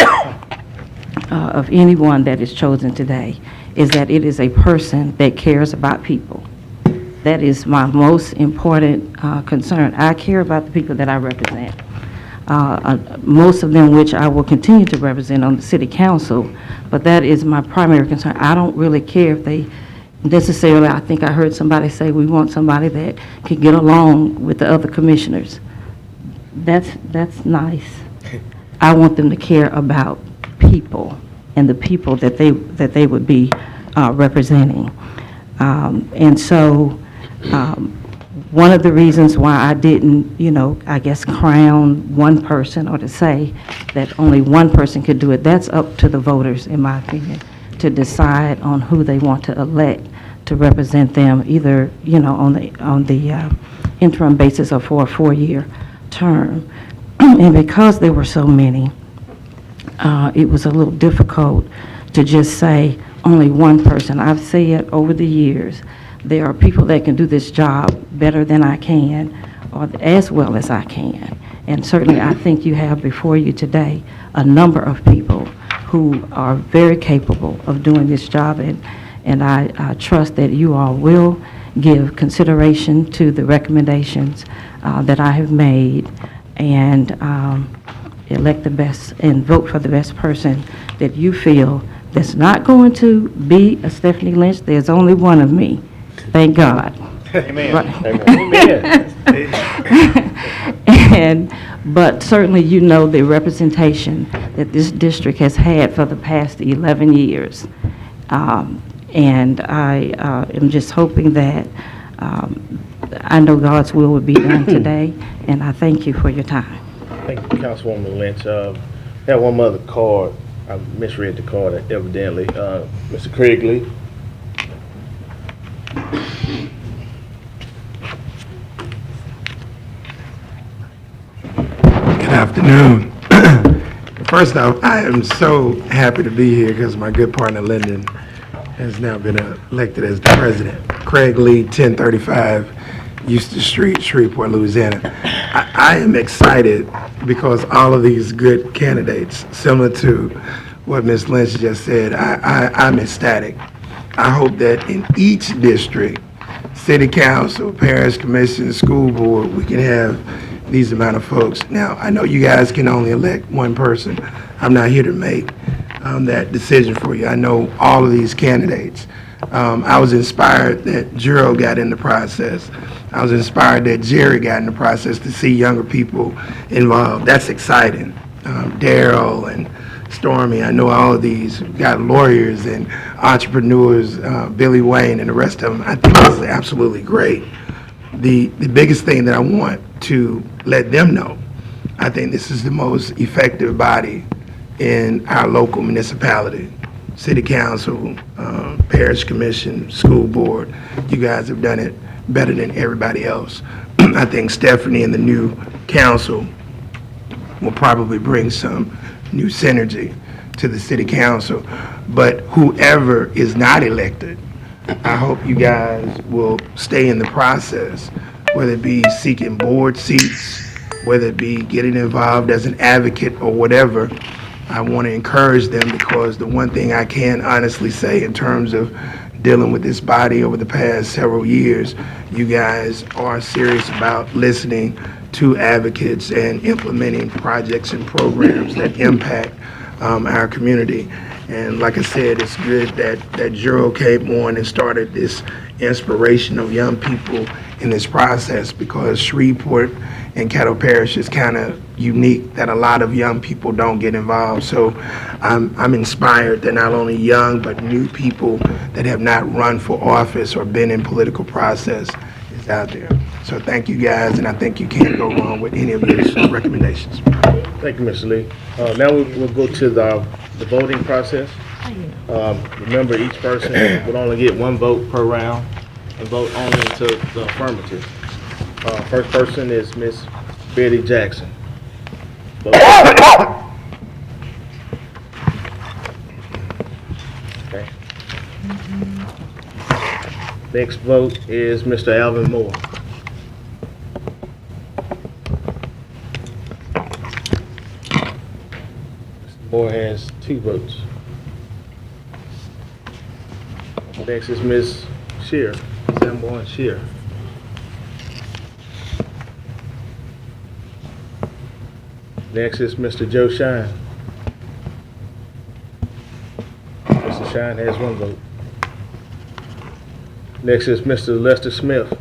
of anyone that is chosen today is that it is a person that cares about people. That is my most important concern. I care about the people that I represent. Most of them which I will continue to represent on the city council, but that is my primary concern. I don't really care if they necessarily, I think I heard somebody say we want somebody that can get along with the other commissioners. That's nice. I want them to care about people and the people that they would be representing. And so one of the reasons why I didn't, I guess crown one person or to say that only one person could do it, that's up to the voters, in my opinion, to decide on who they want to elect to represent them, either, on the interim basis or for a 4-year term. And because there were so many, it was a little difficult to just say only one person. I've said over the years, there are people that can do this job better than I can, or as well as I can. And certainly I think you have before you today a number of people who are very capable of doing this job, and I trust that you all will give consideration to the recommendations that I have made, and elect the best and vote for the best person that you feel that's not going to be a Stephanie Lynch. There's only one of me, thank God. Amen. Right. Amen. But certainly the representation that this district has had for the past 11 years. And I am just hoping that I know God's will will be done today, and I thank you for your time. Thank you, Councilwoman Lynch. I have one other card. I misread the card evidently. Mr. Craigley. Good afternoon. First off, I am so happy to be here because my good partner Lyndon has now been elected as the president. Craig Lee, 1035 Euston Street, Shreveport, Louisiana. I am excited because all of these good candidates, similar to what Ms. Lynch just said, I'm ecstatic. I hope that in each district, city council, parish commission, school board, we can have these amount of folks. Now, I know you guys can only elect one person. I'm not here to make that decision for you. I know all of these candidates. I was inspired that Juro got in the process. I was inspired that Jerry got in the process to see younger people involved. That's exciting. Daryl and Stormy, I know all of these. We've got lawyers and entrepreneurs, Billy Wayne and the rest of them. I think this is absolutely great. The biggest thing that I want to let them know, I think this is the most effective body in our local municipality. City council, parish commission, school board, you guys have done it better than everybody else. I think Stephanie and the new council will probably bring some new synergy to the city council. But whoever is not elected, I hope you guys will stay in the process, whether it be seeking board seats, whether it be getting involved as an advocate or whatever. I want to encourage them, because the one thing I can honestly say in terms of dealing with this body over the past several years, you guys are serious about listening to advocates and implementing projects and programs that impact our community. And like I said, it's good that Juro came on and started this inspiration of young people in this process, because Shreveport and Caddo Parish is kind of unique that a lot of young people don't get involved. So I'm inspired that not only young, but new people that have not run for office or been in political process is out there. So thank you guys, and I think you can't go wrong with any of these recommendations. Thank you, Mr. Lee. Now we'll go to the voting process. Remember, each person would only get one vote per round and vote only into the affirmative. First person is Miss Betty Jackson. Vote. Okay. Next vote is Mr. Alvin Moore. Mr. Moore has 2 votes. Next is Ms. Shear, Sanborn Shear. Next is Mr. Joe Shine. Mr. Shine has 1 vote. Next is Mr. Lester Smith.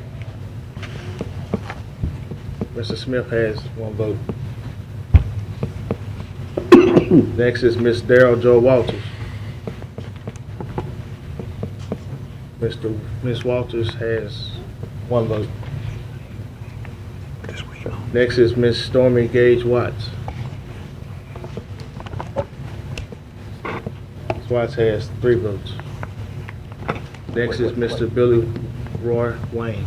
Mr. Smith has 1 vote. Next is Ms. Darrell Joe Walters. Ms. Walters has 1 vote. Next is Ms. Stormy Gage Watts. Ms. Watts has 3 votes. Next is Mr. Billy Roy Wayne.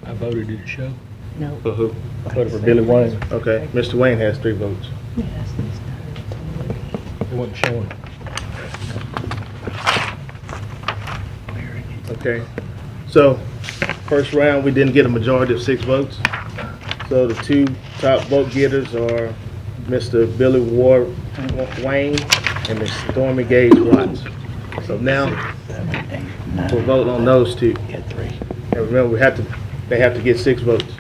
I voted at the show. No. For who? I voted for Billy Wayne. Okay, Mr. Wayne has 3 votes. It wasn't showing. Okay, so first round, we didn't get a majority of 6 votes. So the 2 top vote getters are Mr. Billy Ward Wayne and Ms. Stormy Gage Watts. So now we'll vote on those 2. And remember, they have to get 6 votes.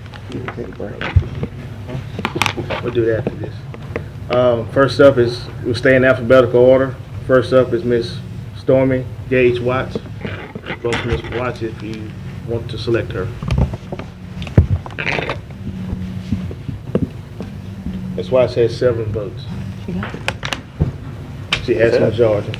We'll do that after this. First up is, we'll stay in alphabetical order. First up is Ms. Stormy Gage Watts. Vote for Ms. Watts if you want to select her. Ms. Watts has 7 votes. She has a majority.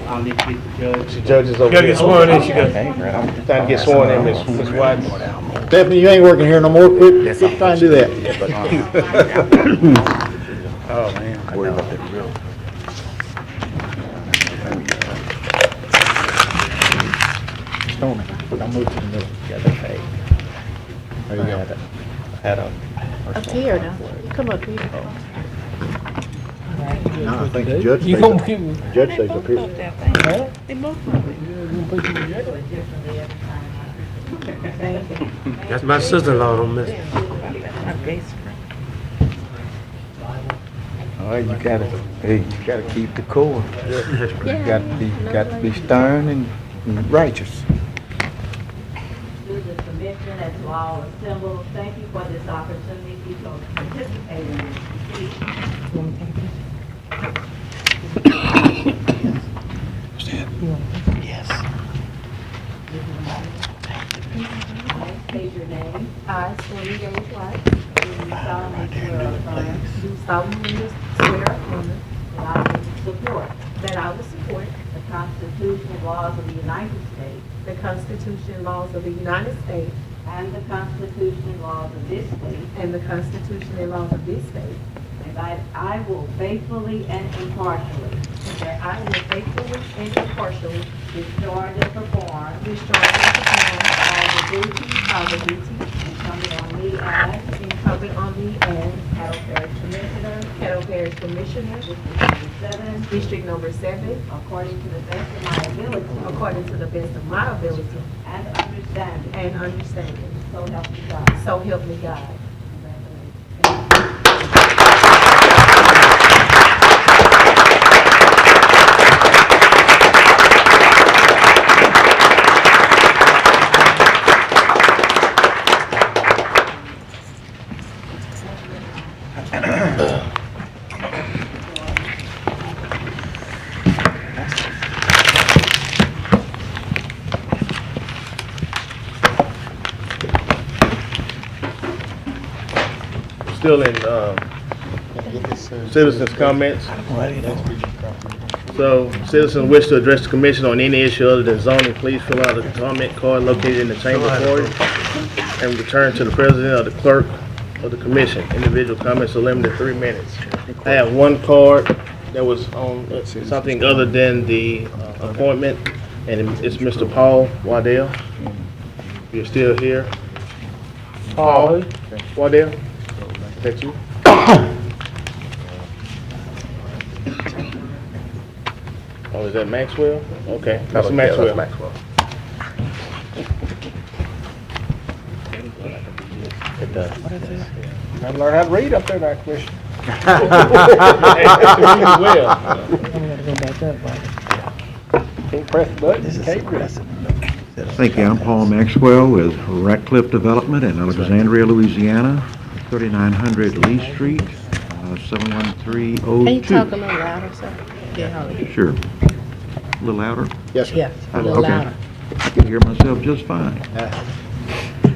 I'll need to get the judge. The judge is over Gotta there. get sworn in, she got. Time to get sworn in, Ms. Watts. Stephanie, you ain't working here no more. Quit trying to do that. Oh, man. Stormy, I'll move to the middle. There you go. Had a. Up here now. You come up here. No, I think the judge You stays gonna up, give judge stays up here. They both That's my sister-in-law, don't miss. All right, you gotta keep the cool. You got to be stern and righteous. To the commission and to all assembled, thank you for this opportunity to participate in this meeting. Yes. State your name. I, Stormy Gage Watts, Do solemnly solemnly swear affirm that I will support that I will support the Constitution and laws of the United States the Constitution and laws of the United States and the Constitution and laws of this state, and the Constitution and laws of this state, and that I will faithfully and impartially and that I will faithfully and impartially discharge and perform all the duties incumbent on me as incumbent on me as Caddo Parish Commissioner, Caddo Parish Commissioner, District Number 7, District Number 7, according to the best of my ability according to the best of my ability and understanding. and understanding. So help me God. So help me God. still in citizens' comments. So, citizens wish to address the commission on any issue other than zoning, please fill out a comment card located in the chamber foyer and return to the president or the clerk of the commission. Individual comments are limited to 3 minutes. I have one card that was on something other than the appointment, and it's Mr. Paul Waddell. You're still here. Paul Waddell, is that you? Oh, is that Maxwell? Okay, that's Maxwell. It does. I learned how to read up there, that question. Can't press the button, can't read. Thank you. I'm Paul Maxwell with Ratcliffe Development in Alexandria, Louisiana, 3900 Lee Street, 71302. Can you talk a little louder, sir? Sure. A little louder? Yes, sir. Yes, a little Okay. louder. I can hear myself just fine.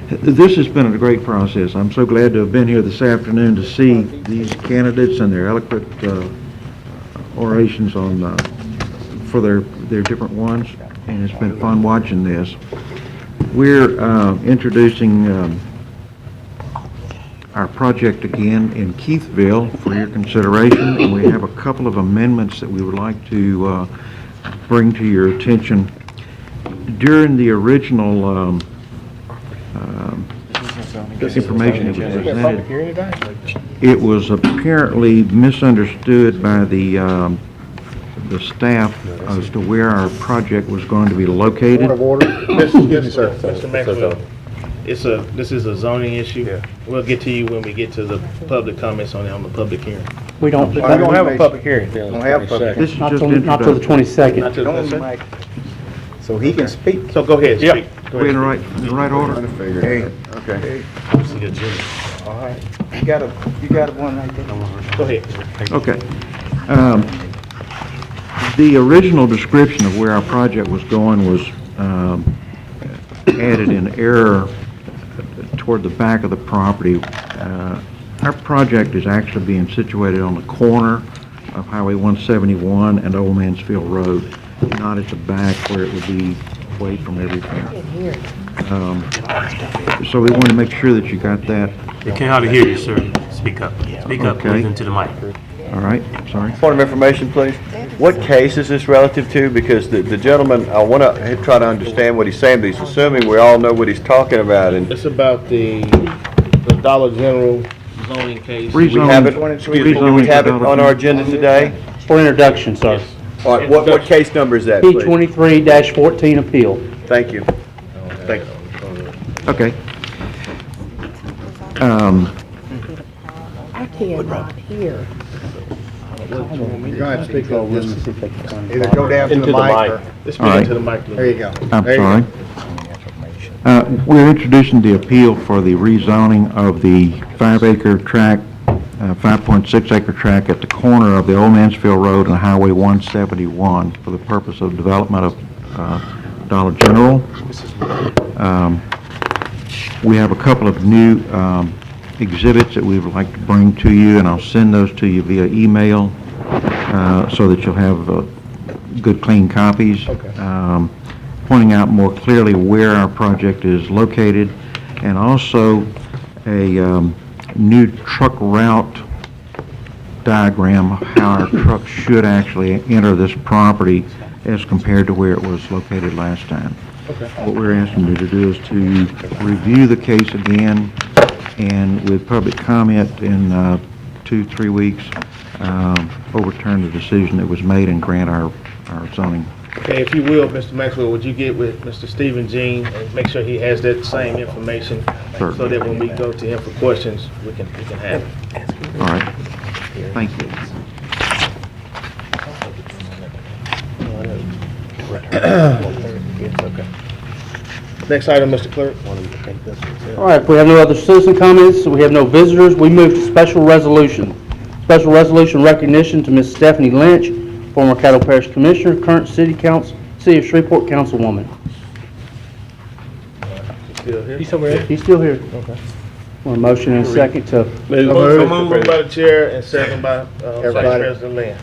This has been a great process. I'm so glad to have been here this afternoon to see these candidates and their eloquent orations on for their different ones, and it's been fun watching this. We're introducing our project again in Keithville for your consideration, and we have a couple of amendments that we would like to bring to your attention. During the original information that was presented, it was apparently misunderstood by the staff as to where our project was going to be located. Point of order. Yes, sir. Mr. Maxwell, this is a zoning issue. We'll get to you when we get to the public comments on the public hearing. We don't have a public hearing. Don't have a public This is Not just till the 22nd. Not to the hearing. consent? So he can speak. So go ahead, speak. Go We're in ahead. the right order? Hey, okay. All right. You got one right there. Go ahead. Okay. The original description of where our project was going was added in error toward the back of the property. Our project is actually being situated on the corner of Highway 171 and Old Mansfield Road, not at the back where it would be away from everything. So we want to make sure that you got that. They can't hardly hear you, sir. Speak up. Speak up, Okay. please, into the mic. All right, sorry. Point of information, please. What case is this relative to? Because the gentleman, I want to try to understand what he's saying, but he's assuming we all know what he's talking about. And It's about the Dollar General zoning case. we have it, excuse me, do we have it on our agenda today? For introduction, sir. All right, what case number is that, please? P23-14 appeal. Thank you. Thank you. Okay. I cannot hear. You're going to have to speak over this. Either go down to the mic or... Let's All speak right. into the mic. There you go. I'm There you sorry. We're introducing the appeal for the rezoning of the 5-acre tract, 5.6-acre tract at the corner of the Old Mansfield Road and Highway 171 for the purpose of development of Dollar General. We have a couple of new exhibits that we would like to bring to you, and I'll send those to you via email so that you'll have good, clean copies. Pointing out more clearly where our project is located, and also a new truck route diagram of how our trucks should actually enter this property as compared to where it was located last time. What we're asking you to do is to review the case again, and with public comment in 2-3 weeks, overturn the decision that was made and grant our zoning. Okay, if you will, Mr. Maxwell, would you get with Mr. Stephen Jean and make sure he has that same information so that when we go to him for questions, we can have it. All right. Thank you. Next item, Mr. Clerk. All right, if we have no other citizen comments, we have no visitors, we move to special resolution. Special resolution recognition to Ms. Stephanie Lynch, former Caddo Parish Commissioner, current City of Shreveport Councilwoman. Still here? He's still here. Okay. Want a motion and a second to... Moved by the chair and second by Vice Everybody. President Lynn.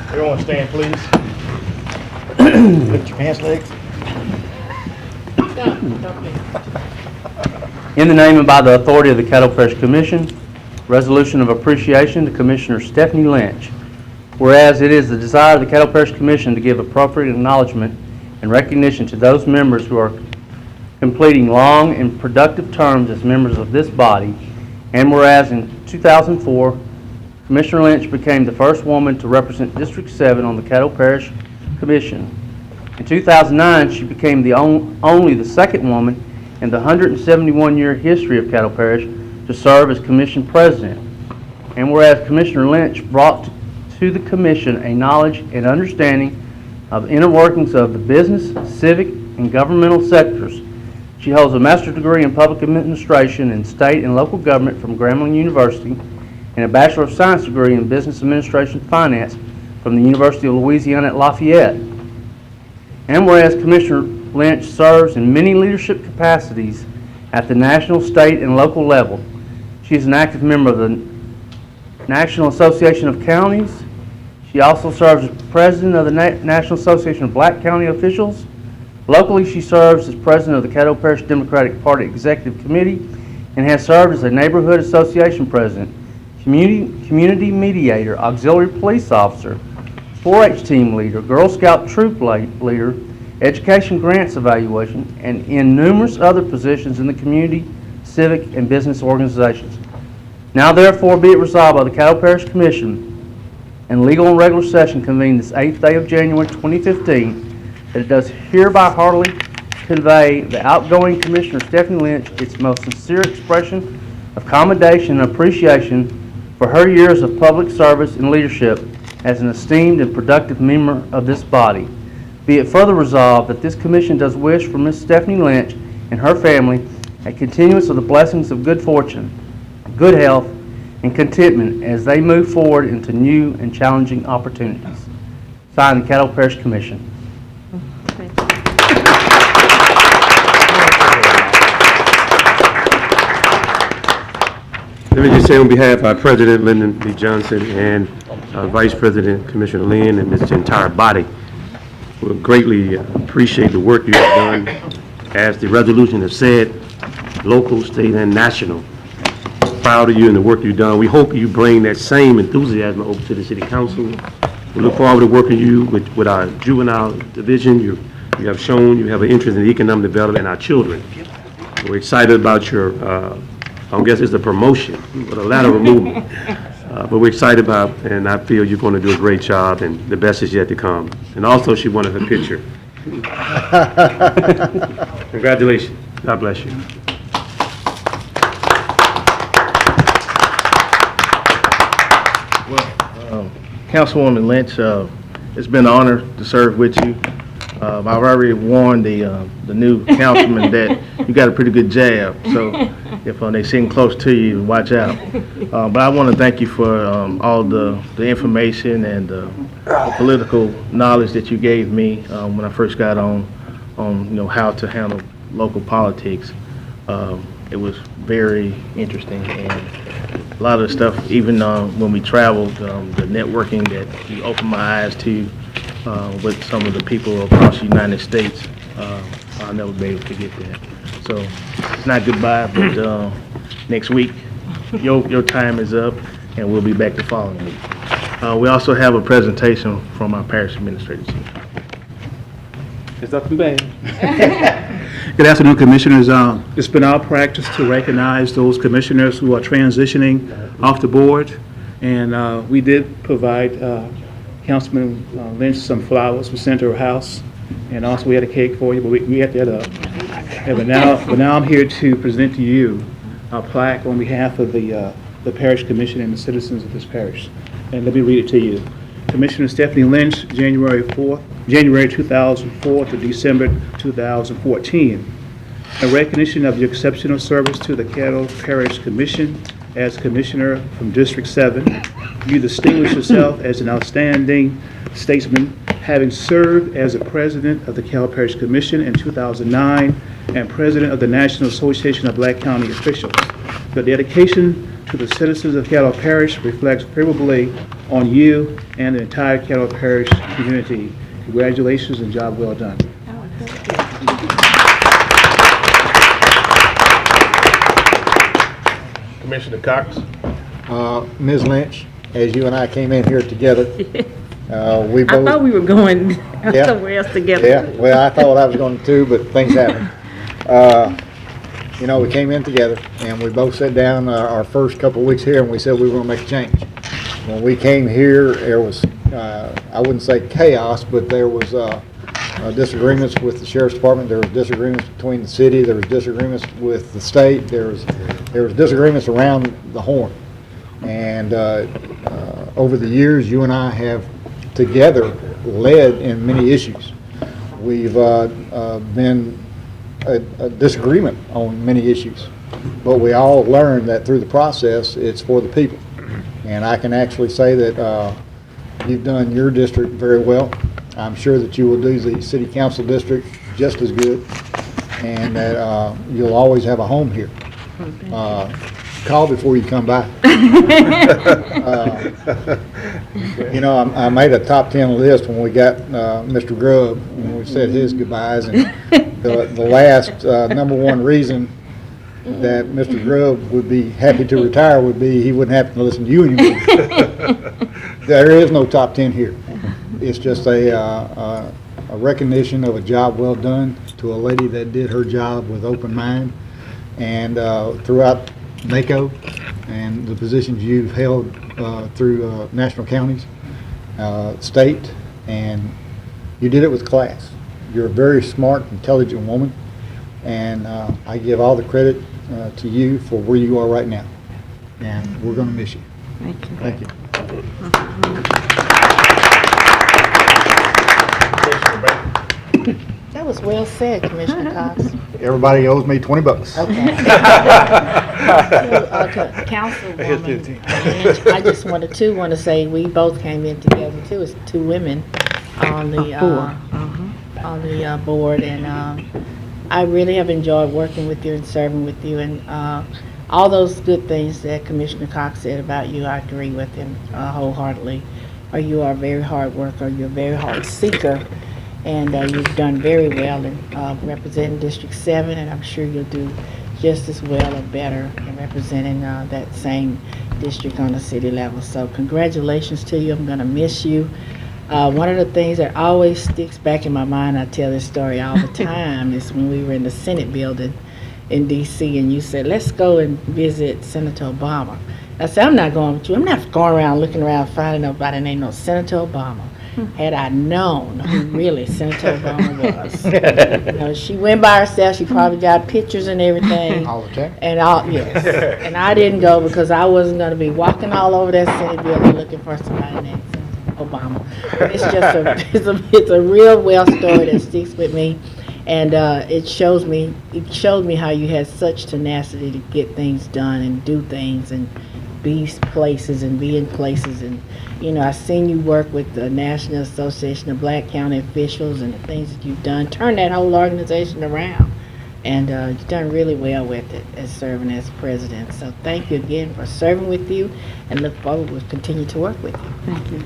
Everyone stand, please. Put your pants legs. In the name and by the authority of the Caddo Parish Commission, resolution of appreciation to Commissioner Stephanie Lynch. Whereas it is the desire of the Caddo Parish Commission to give appropriate acknowledgement and recognition to those members who are completing long and productive terms as members of this body, and whereas in 2004, Commissioner Lynch became the first woman to represent District 7 on the Caddo Parish Commission. In 2009, she became only the second woman in the 171-year history of Caddo Parish to serve as Commission President. And whereas Commissioner Lynch brought to the Commission a knowledge and understanding of inner workings of the business, civic, and governmental sectors. She holds a master's degree in public administration in state and local government from Grambling University and a Bachelor of Science degree in business administration and finance from the University of Louisiana at Lafayette. And whereas Commissioner Lynch serves in many leadership capacities at the national, state, and local level. She is an active member of the National Association of Counties. She also serves as president of the National Association of Black County Officials. Locally, she serves as president of the Caddo Parish Democratic Party Executive Committee and has served as a neighborhood association president, community mediator, auxiliary police officer, 4-H team leader, Girl Scout troop leader, education grants evaluation, and in numerous other positions in the community, civic, and business organizations. Now therefore be it resolved by the Caddo Parish Commission and legal and regular session convened this 8th day of January 2015 that it does hereby heartily convey the outgoing Commissioner Stephanie Lynch its most sincere expression of commendation and appreciation for her years of public service and leadership as an esteemed and productive member of this body. Be it further resolved that this Commission does wish for Ms. Stephanie Lynch and her family a continuance of the blessings of good fortune, good health, and contentment as they move forward into new and challenging opportunities. Signed, the Caddo Parish Commission. Let me just say on behalf of our President Lyndon B. Johnson and Vice President Commissioner Lynn and this entire body, we greatly appreciate the work you have done. As the resolution has said, local, state, and national. Proud of you and the work you've done. We hope you bring that same enthusiasm over to the City Council. We look forward to working you with our juvenile division. You have shown you have an interest in economic development and our children. We're excited about your, I guess it's a promotion, but a lateral movement. But we're excited about, and I feel you're going to do a great job, and the best is yet to come. And also, she wanted her picture. Congratulations. God bless you. Councilwoman Lynch, it's been an honor to serve with you. I've already warned the new councilman that you got a pretty good jab, so if they sitting close to you, watch out. But I want to thank you for all the information and the political knowledge that you gave me when I first got on how to handle local politics. It was very interesting, and a lot of the stuff, even when we traveled, the networking that you opened my eyes to with some of the people across the United States, I'll never be able to forget that. So it's not goodbye, but next week your time is up, and we'll be back the following week. We also have a presentation from our parish administrator chief. It's nothing bad. Good afternoon, Commissioners. It's been our practice to recognize those commissioners who are transitioning off the board, and we did provide Councilman Lynch some flowers. We sent her a house, and also we had a cake for you, but we had that up. But now I'm here to present to you a plaque on behalf of the Parish Commission and the citizens of this parish. And let me read it to you. Commissioner Stephanie Lynch, January 2004 to December 2014. In recognition of your exceptional service to the Caddo Parish Commission as Commissioner from District 7, you distinguish yourself as an outstanding statesman, having served as the president of the Caddo Parish Commission in 2009 and president of the National Association of Black County Officials. The dedication to the citizens of Caddo Parish reflects favorably on you and the entire Caddo Parish community. Congratulations and job well done. Commissioner Cox. Ms. Lynch, as you and I came in here together, we both... I thought we were going Yeah. somewhere else together. Yeah, well, I thought I was going to too, but things happen. You know, we came in together and we both sat down our first couple of weeks here and we said we were going to make a change. When we came here, there was, I wouldn't say chaos, but there was disagreements with the sheriff's department. There was disagreements between the city. There was disagreements with the state. There was disagreements around the horn. And over the years, you and I have together led in many issues. We've been a disagreement on many issues, but we all learned that through the process, it's for the people. And I can actually say that you've done your district very well. I'm sure that you will do the city council district just as good, and that you'll always have a home here. Call before you come by. You know, I made a top 10 list when we got Mr. Grubb, when we said his goodbyes, and the last number one reason that Mr. Grubb would be happy to retire would be he wouldn't have to listen to you anymore. There is no top 10 here. It's just a recognition of a job well done to a lady that did her job with open mind, and throughout NACO and the positions you've held through national counties, state, and you did it with class. You're a very smart, intelligent woman, and I give all the credit to you for where you are right now, and we're going to miss you. Thank you. Thank you. That was well said, Commissioner Cox. Everybody owes me $20. Okay. To Councilwoman Lynch, I just want to say we both came in together too, as two women on the board, and I really have enjoyed working with you and serving with you, and all those good things that Commissioner Cox said about you, I agree with him wholeheartedly. You are a very hard worker, you're a very hard seeker, and you've done very well in representing District 7, and I'm sure you'll do just as well or better in representing that same district on the city level. So congratulations to you. I'm going to miss you. One of the things that always sticks back in my mind, I tell this story all the time, is when we were in the Senate building in D.C. and you said, let's go and visit Senator Obama. I said, I'm not going with you. I'm not going around looking around finding nobody named no Senator Obama. Had I known who really Senator Obama was. You know, she went by herself. She probably got pictures and everything. All the time? Yes. And I didn't go because I wasn't going to be walking all over that Senate building looking for somebody named Senator Obama. It's just it's a real well story that sticks with me. And it showed me how you had such tenacity to get things done and do things and be places and be in places. And you know, I've seen you work with the National Association of Black County Officials and the things that you've done, turn that whole organization around. And you've done really well with it as serving as president. So thank you again for serving with you, and look forward to continue to work with you. Thank you.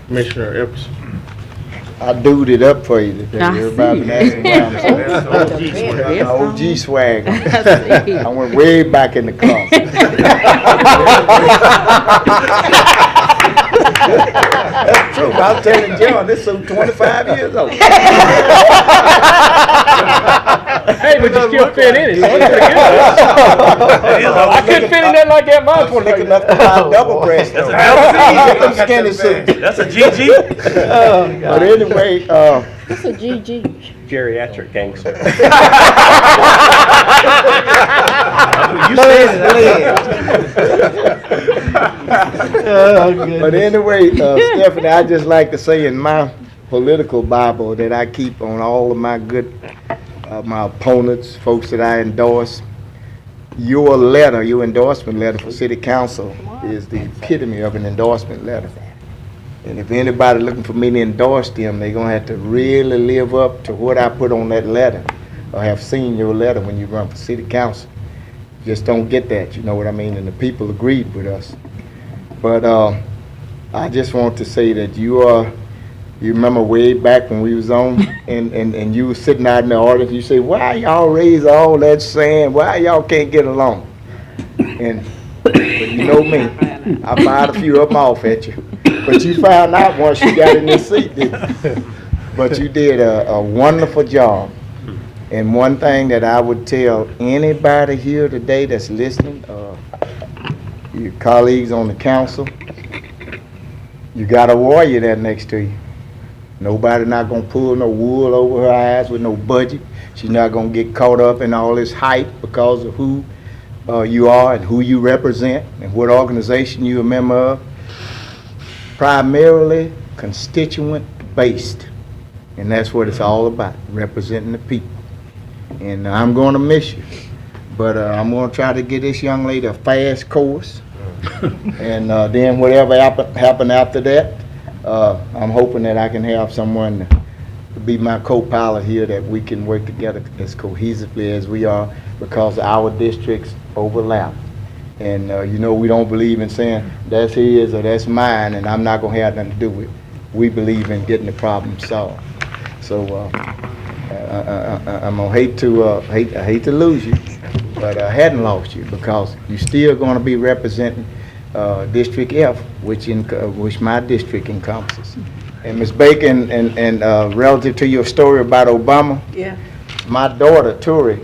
Commissioner Epps. I dude it up for you today. Everybody been asking why I'm OG swag. I went way back in the car. That's true. I was telling John, this is 25 years old. Hey, but you still fit in it. So it's pretty good. I couldn't fit in that like that. Mine was Thick enough to buy double breast. That's a GG. But anyway, What's a GG? Geriatric gangster. But anyway, Stephanie, I just like to say in my political Bible that I keep on all of my my opponents, folks that I endorse, your letter, your endorsement letter for city council is the epitome of an endorsement letter. And if anybody looking for me to endorse them, they're gonna have to really live up to what I put on that letter, or have seen your letter when you run for city council. Just don't get that, you know what I mean? And the people agreed with us. But I just want to say that you remember way back when we was on, and you was sitting out in the audience, you say, why y'all raise all that sand? Why y'all can't get along? And but you know me, I fired a few of them off at you. But you found out once you got in this seat, didn't you? But you did a wonderful job. And one thing that I would tell anybody here today that's listening, your colleagues on the council, you got a warrior there next to you. Nobody not gonna pull no wool over her eyes with no budget. She's not gonna get caught up in all this hype because of who you are and who you represent and what organization you're a member of. Primarily constituent based, and that's what it's all about, representing the people. And I'm going to miss you, but I'm going to try to get this young lady a fast course, and then whatever happen after that, I'm hoping that I can have someone to be my co-pilot here, that we can work together as cohesively as we are, because our districts overlap. And you know, we don't believe in saying that's his or that's mine and I'm not going to have nothing to do with it. We believe in getting the problem solved. So I'm gonna hate to lose you, but I hadn't lost you, because you're still going to be representing District F, which my district encompasses. And Ms. Bacon, and relative to your story about Obama, Yeah. my daughter Tori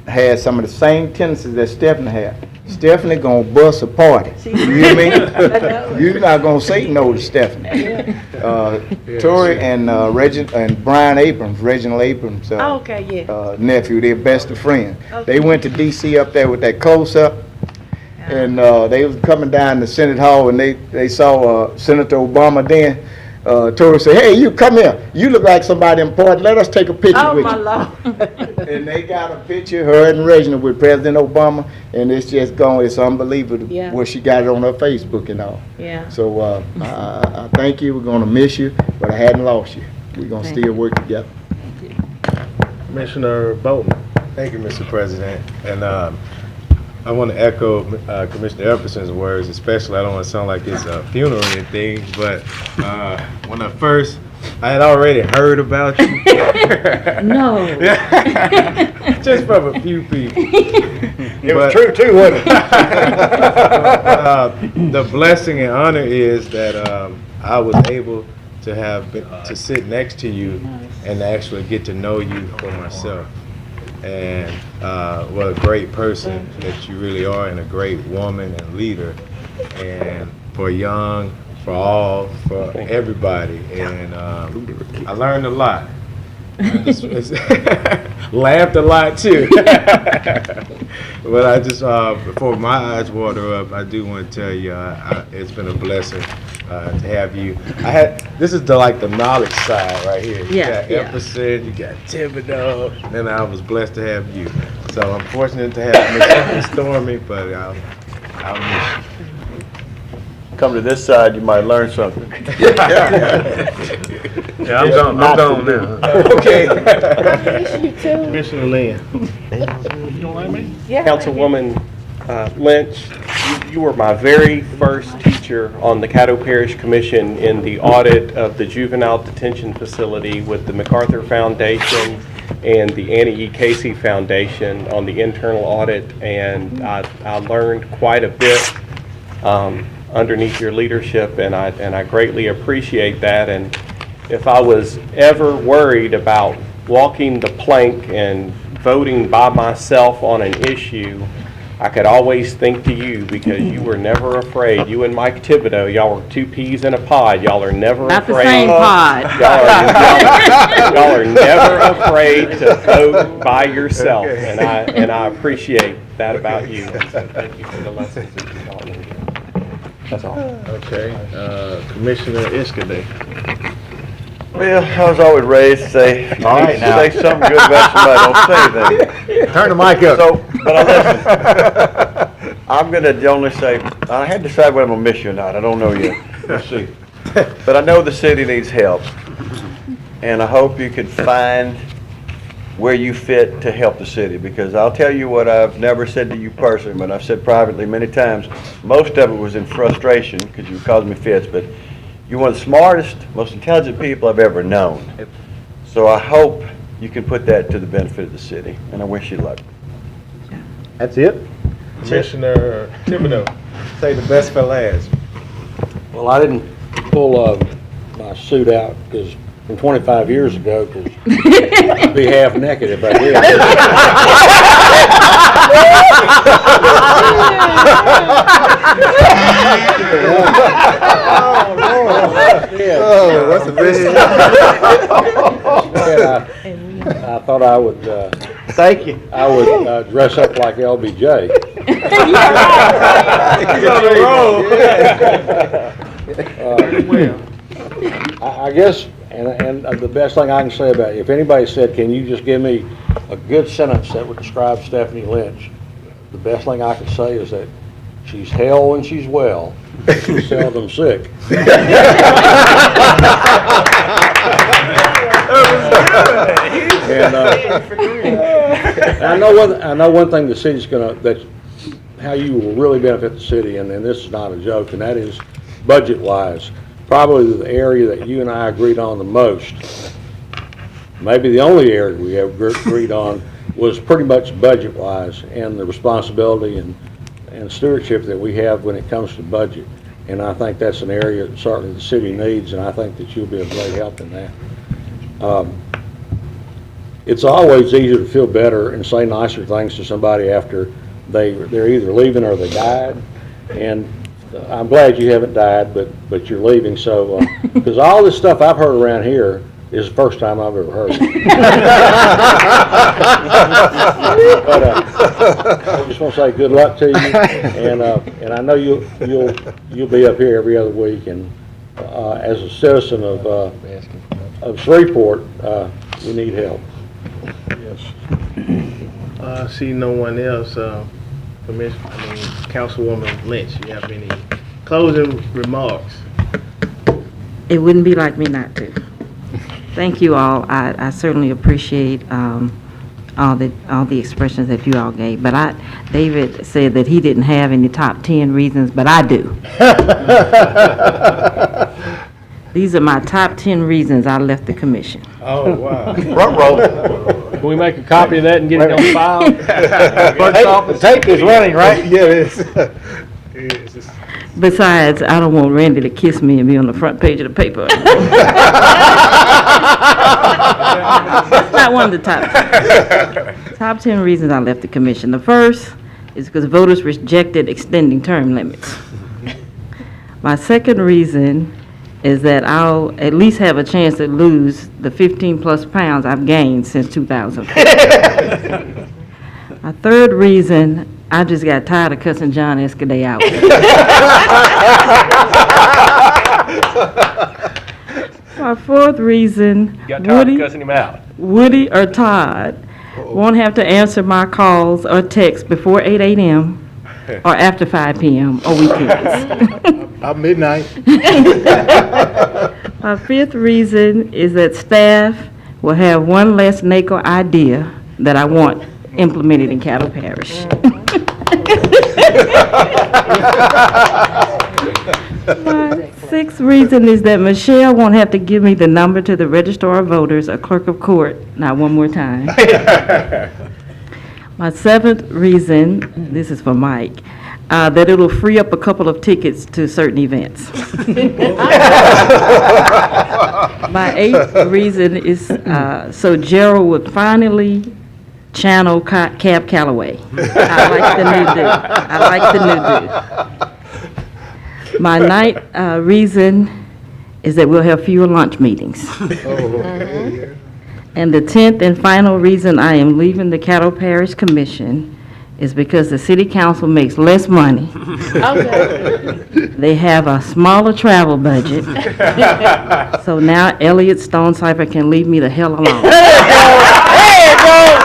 had some of the same tendencies that Stephanie had. Stephanie gonna bust a party. You hear me? You're not gonna say no to Stephanie. Tori and Brian Abrams, Reginald Abrams' nephew, they're best of friends. Okay. They went to D.C. up there with that close-up, and they was coming down to Senate Hall, and they saw Senator Obama then. Tori said, hey, you come here. You look like somebody important. Let us take a picture with you. Lord. And they got a picture, her and Reginald, with President Obama, and it's just gone. It's unbelievable where she got it on her Facebook and all. Yeah. So I thank you. We're going to miss you, but I hadn't lost you. We're going to still work together. Commissioner Bolton. Thank you, Mr. President. And I want to echo Commissioner Epperson's words, especially. I don't want to sound like it's a funeral or anything, but when I had already heard about you. No. Just from a few people. It was true too, wasn't it? The blessing and honor is that I was able to sit next to you and actually get to know you for myself. And what a great person that you really are, and a great woman and leader, and for young, for all, for everybody. And I learned a lot. Laughed a lot too. But I just, before my eyes water up, I do want to tell you, it's been a blessing to have you. This is the knowledge side right here. You got Epperson, you got Thibodeau, and then I was blessed to have you. So I'm fortunate to have Miss Stormy, but I'll miss you. Come to this side, you might learn something. Yeah, I'm gone now. Okay. Commissioner Lynn. Councilwoman Lynch, you were my very first teacher on the Caddo Parish Commission in the audit of the juvenile detention facility with the MacArthur Foundation and the Annie E. Casey Foundation on the internal audit, and I learned quite a bit underneath your leadership, and I greatly appreciate that. And if I was ever worried about walking the plank and voting by myself on an issue, I could always think to you, because you were never afraid. You and Mike Thibodeau, y'all were two peas in a pod. Y'all are never Not afraid. the same pod. Y'all are never afraid to vote by yourself, and I appreciate that about you. So thank you for the lessons that you taught me. That's all. Okay, Commissioner Iskaday. Well, I was always raised to say, all right, now. Say something good about somebody, don't say anything. Turn the mic up. So, but listen, I'm going to only say, I had to decide whether I'm going to miss you or not. I don't know yet. Let's see. But I know the city needs help, and I hope you can find where you fit to help the city, because I'll tell you what I've never said to you personally, but I've said privately many times. Most of it was in frustration, because you caused me fits, but you're one of the smartest, most intelligent people I've ever known. So I hope you can put that to the benefit of the city, and I wish you luck. That's it? Commissioner Thibodeau, say the best for last. Well, I didn't pull my suit out because from 25 years ago, because I'd be half naked if I did. Oh, what's the best? I thought I would, Thank you. I would dress up like LBJ. He's on the roll. I guess, and the best thing I can say about it, if anybody said, can you just give me a good sentence that would describe Stephanie Lynch, the best thing I could say is that she's hell when she's well, she's seldom sick. And I know one thing the city's that's how you will really benefit the city, and this is not a joke, and that is budget-wise. Probably the area that you and I agreed on the most, maybe the only area we have agreed on, was pretty much budget-wise and the responsibility and stewardship that we have when it comes to budget. And I think that's an area that certainly the city needs, and I think that you'll be a great help in that. It's always easier to feel better and say nicer things to somebody after they're either leaving or they died. And I'm glad you haven't died, but you're leaving. So, because all this stuff I've heard around here is the first time I've ever heard it. But I just want to say good luck to you, and I know you'll be up here every other week. And as a citizen of Shreveport, we need help. Yes. I see no one else. Councilwoman Lynch, you have any closing remarks? It wouldn't be like me not to. Thank you all. I certainly appreciate all the expressions that you all gave. But David said that he didn't have any top 10 reasons, but I do. These are my top 10 reasons I left the commission. Oh, wow. Front row. Can we make a copy of that and get it on file? The tape is running, right? Yeah, it is. Besides, I don't want Randy to kiss me and be on the front page of the paper. That's not one of the top 10 reasons I left the commission. The first is because voters rejected extending term limits. My second reason is that I'll at least have a chance to lose the 15 plus pounds I've gained since 2004. My third reason, I just got tired of cussing John Escaday out. My fourth reason, You got tired of cussing him out. Woody or Todd won't have to answer my calls or texts before 8 a.m. or after 5 p.m. or weekends. About midnight. My fifth reason is that staff will have one less NACO idea that I want implemented in Caddo Parish. My sixth reason is that Michelle won't have to give me the number to the Registrar of Voters or Clerk of Court, not one more time. My seventh reason, this is for Mike, that it'll free up a couple of tickets to certain events. My eighth reason is so Gerald would finally channel Cab Calloway. I like the new dude. My ninth reason is that we'll have fewer lunch meetings. And the 10th and final reason I am leaving the Caddo Parish Commission is because the city council makes less money. Okay. They have a smaller travel budget. So now Elliot Stonecipher can leave me the hell alone. There you go!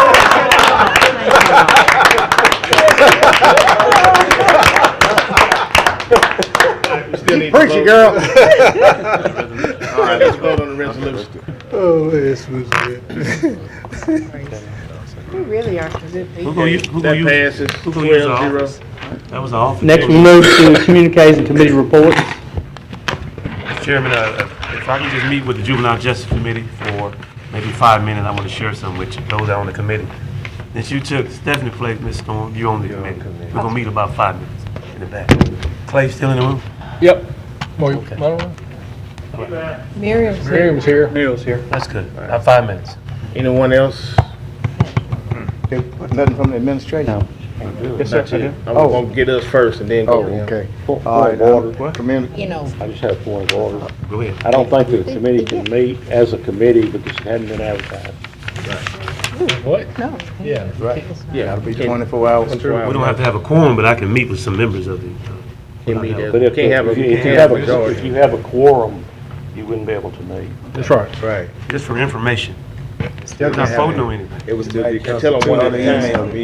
We still need Preach it, girl. All right, let's vote on the resolution. Oh, this was good. We really are good people. That passes Who gonna use the 12-0. office? That was awful. Next, we move to communiques and committee reports. Mr. Chairman, if I can just meet with the Juvenile Justice Committee for maybe 5 minutes, I want to share something with you, those that are on the committee. Since you took Stephanie's place, Ms. Storm, you on the committee. We're gonna meet about 5 minutes in the back. Clay still in the room? Yep. Okay. Miriam's here. Miriam's here. Muriel's here. That's good. About 5 minutes. Anyone else? Nothing from the administration? Yes, sir. I'm gonna get us first and then go to him. Okay. Point of order. Community. You know, I just have a point of order. Go ahead. I don't think the committee can meet as a committee because it hadn't been advertised. What? no. Yeah. Right. Yeah. Gotta be 24 hours. We don't have to have a quorum, but I can meet with some members of the, Can meet as, But if can't have a, if can't you have have a majority. if you have a quorum, you wouldn't be able to meet. That's right. Right. just for information. Still We're not voting on anything. It was still the Tell them one at a time.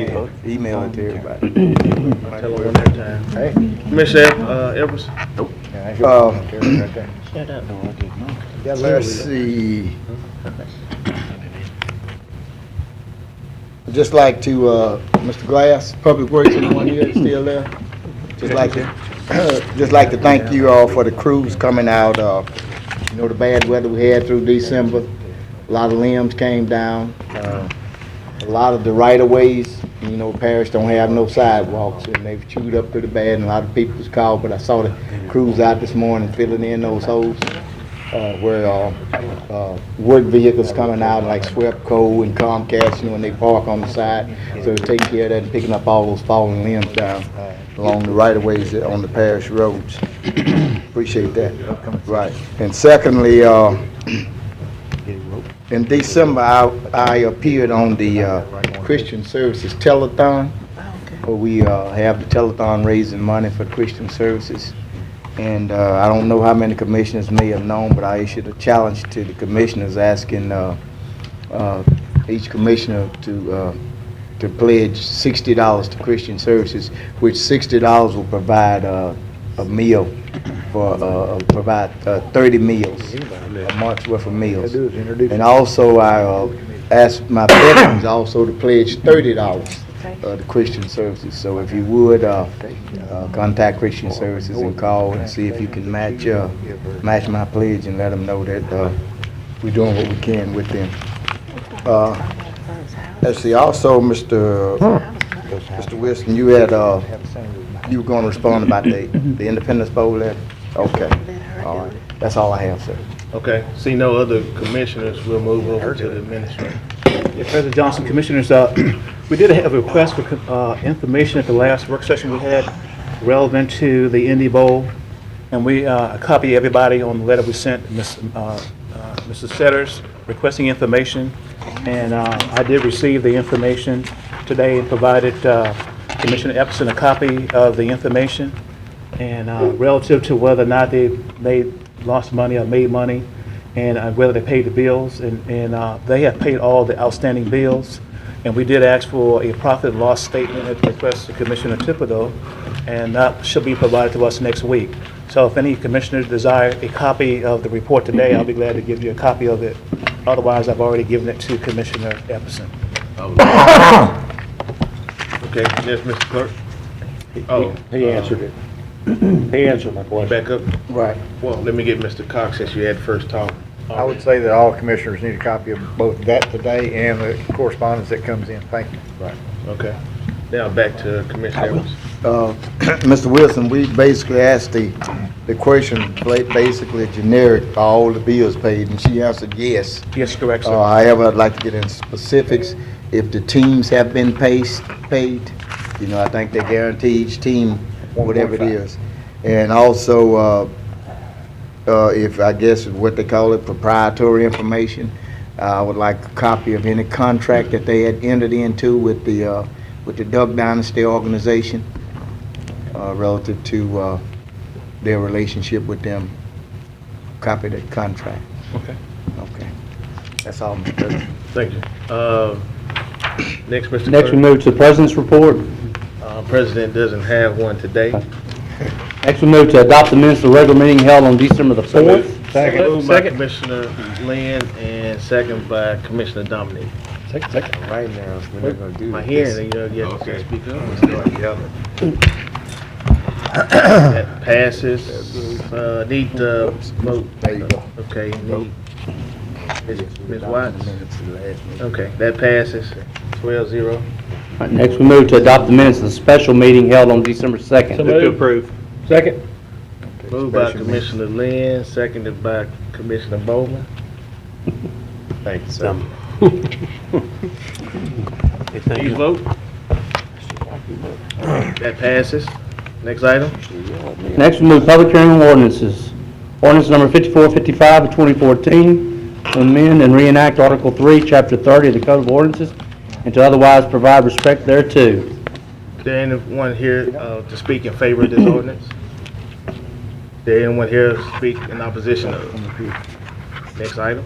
Email it to everybody. Tell them one at a time. Hey. Commissioner Evers? Shut up. Let's see. I'd just like to, Mr. Glass, Public Works, anyone here still there? Just like to thank you all for the crews coming out. You know, the bad weather we had through December. A lot of limbs came down. A lot of the right-of-ways, you know, Parish don't have no sidewalks, and they've chewed up pretty bad, and a lot of people was called, but I saw the crews out this morning filling in those holes where work vehicles coming out like Swepco and Comcast, you know, and they park on the side. So they're taking care of that and picking up all those fallen limbs down along the right-of-ways on the Parish roads. Appreciate that. Right. And secondly, in December, I appeared on the Christian Services Telethon, where we have the telethon raising money for Christian Services. And I don't know how many commissioners may have known, but I issued a challenge to the commissioners asking each commissioner to pledge $60 to Christian Services, which $60 will provide a meal for provide 30 meals, a month's worth of meals. And also I asked my veterans also to pledge $30 to Christian Services. So if you would contact Christian Services and call and see if you can match my pledge and let them know that we're doing what we can with them. Let's see. Also, Mr. Wilson, you had you were going to respond about the Independence Bowl letter. Okay. All right. That's all I have, sir. Okay. See no other commissioners, we'll move over to the administrator. Yeah, President Johnson, Commissioners, we did have a request for information at the last work session we had relevant to the Indy Bowl, and we copy everybody on the letter we sent Mrs. Setters requesting information, and I did receive the information today and provided Commissioner Epson a copy of the information, and relative to whether or not they lost money or made money, and whether they paid the bills, and they have paid all the outstanding bills. And we did ask for a profit and loss statement at the request of Commissioner Thibodeau, and that should be provided to us next week. So if any commissioners desire a copy of the report today, I'll be glad to give you a copy of it. Otherwise, I've already given it to Commissioner Epson. Okay, yes, Mr. Clerk? He answered it. He answered my question. Back up? Right. Well, let me get Mr. Cox since you had first talk. I would say that all commissioners need a copy of both that today and the correspondence that comes in. Thank you. Right. Okay. Now back to Commissioner Evans. Mr. Wilson, we basically asked the question, basically generic, are all the bills paid, and she answered yes. Yes, correct, sir. However, I'd like to get into specifics. If the teams have been paid, you know, I think they guarantee each team whatever it is. And also, if I guess what they call it, proprietary information, I would like a copy of any contract that they had entered into with the Duck Dynasty organization relative to their relationship with them. Copy that contract. Okay. Okay. That's all, Mr. President. Thank you. Next, Mr. Next, we Clerk. move to the President's report. President doesn't have one today. Next, we move to adopt the minutes of the regular meeting held on December the 4th. Moved by Commissioner Lynn and second by Commissioner Dominic. Right now, we're not gonna do My this. hearing, you have to Okay. speak up. Let's start yelling. That passes. Need the vote. There you go. Okay, need Ms. Watts? Okay, that passes. 12-0. All right, next, we move to adopt the minutes of the special meeting held on December 2nd. Move to approve. Second. Moved by Commissioner Lynn, seconded by Commissioner Bowman. Thank you, sir. Please vote. That passes. Next item. Next, we move public hearing on ordinances. Ordinance number 5455 of 2014, to amend and reenact Article 3, Chapter 30 of the Code of Ordinances, and to otherwise provide respect thereto. Is there anyone here to speak in favor of this ordinance? Is there anyone here to speak in opposition of it? Next item.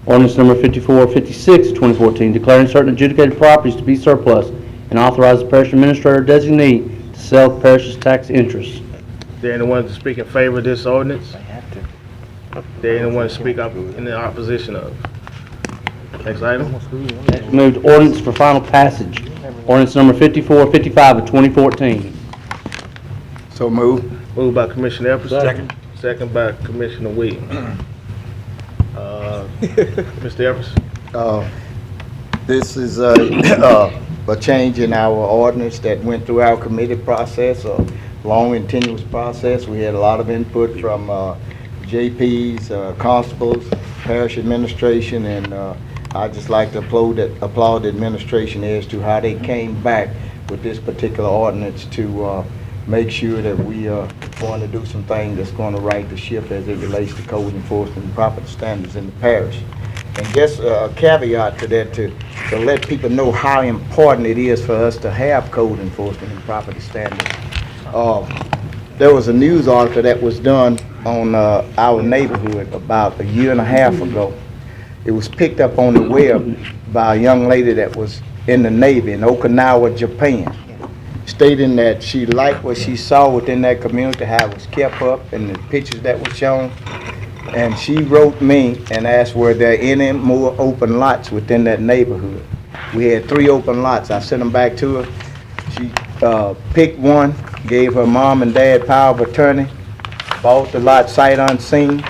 Ordinance number 5456 of 2014, declaring certain adjudicated properties to be surplus and authorize the parish administrator designee to sell the parish's tax interest. Is there anyone to speak in favor of this ordinance? Is there anyone to speak up in the opposition of? Next item. Next, move to ordinance for final passage. Ordinance number 5455 of 2014. So move. Moved by Commissioner Epperson. Second by Commissioner Williams. Mr. Epperson? This is a change in our ordinance that went through our committee process, a long and tenuous process. We had a lot of input from JPs, constables, parish administration, and I'd just like to applaud the administration as to how they came back with this particular ordinance to make sure that we are going to do some things that's going to right the ship as it relates to code enforcement and property standards in the parish. And just a caveat to that, to let people know how important it is for us to have code enforcement and property standards. There was a news article that was done on our neighborhood about a year and a half ago. It was picked up on the web by a young lady that was in the Navy in Okinawa, Japan, stating that she liked what she saw within that community, how it was kept up, and the pictures that were shown. And she wrote me and asked were there any more open lots within that neighborhood. We had 3 open lots. I sent them back to her. She picked one, gave her mom and dad power of attorney, bought the lot sight unseen.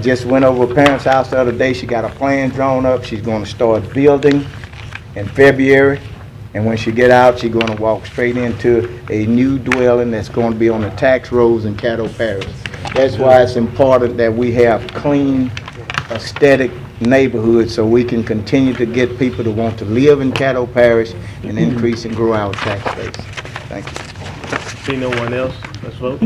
Just went over her parents' house the other day. She got a plan drawn up. She's going to start building in February. And when she get out, she's going to walk straight into a new dwelling that's going to be on the tax rolls in Caddo Parish. That's why it's important that we have clean, aesthetic neighborhoods so we can continue to get people to want to live in Caddo Parish and increase and grow our tax base. Thank you. See no one else? Let's vote.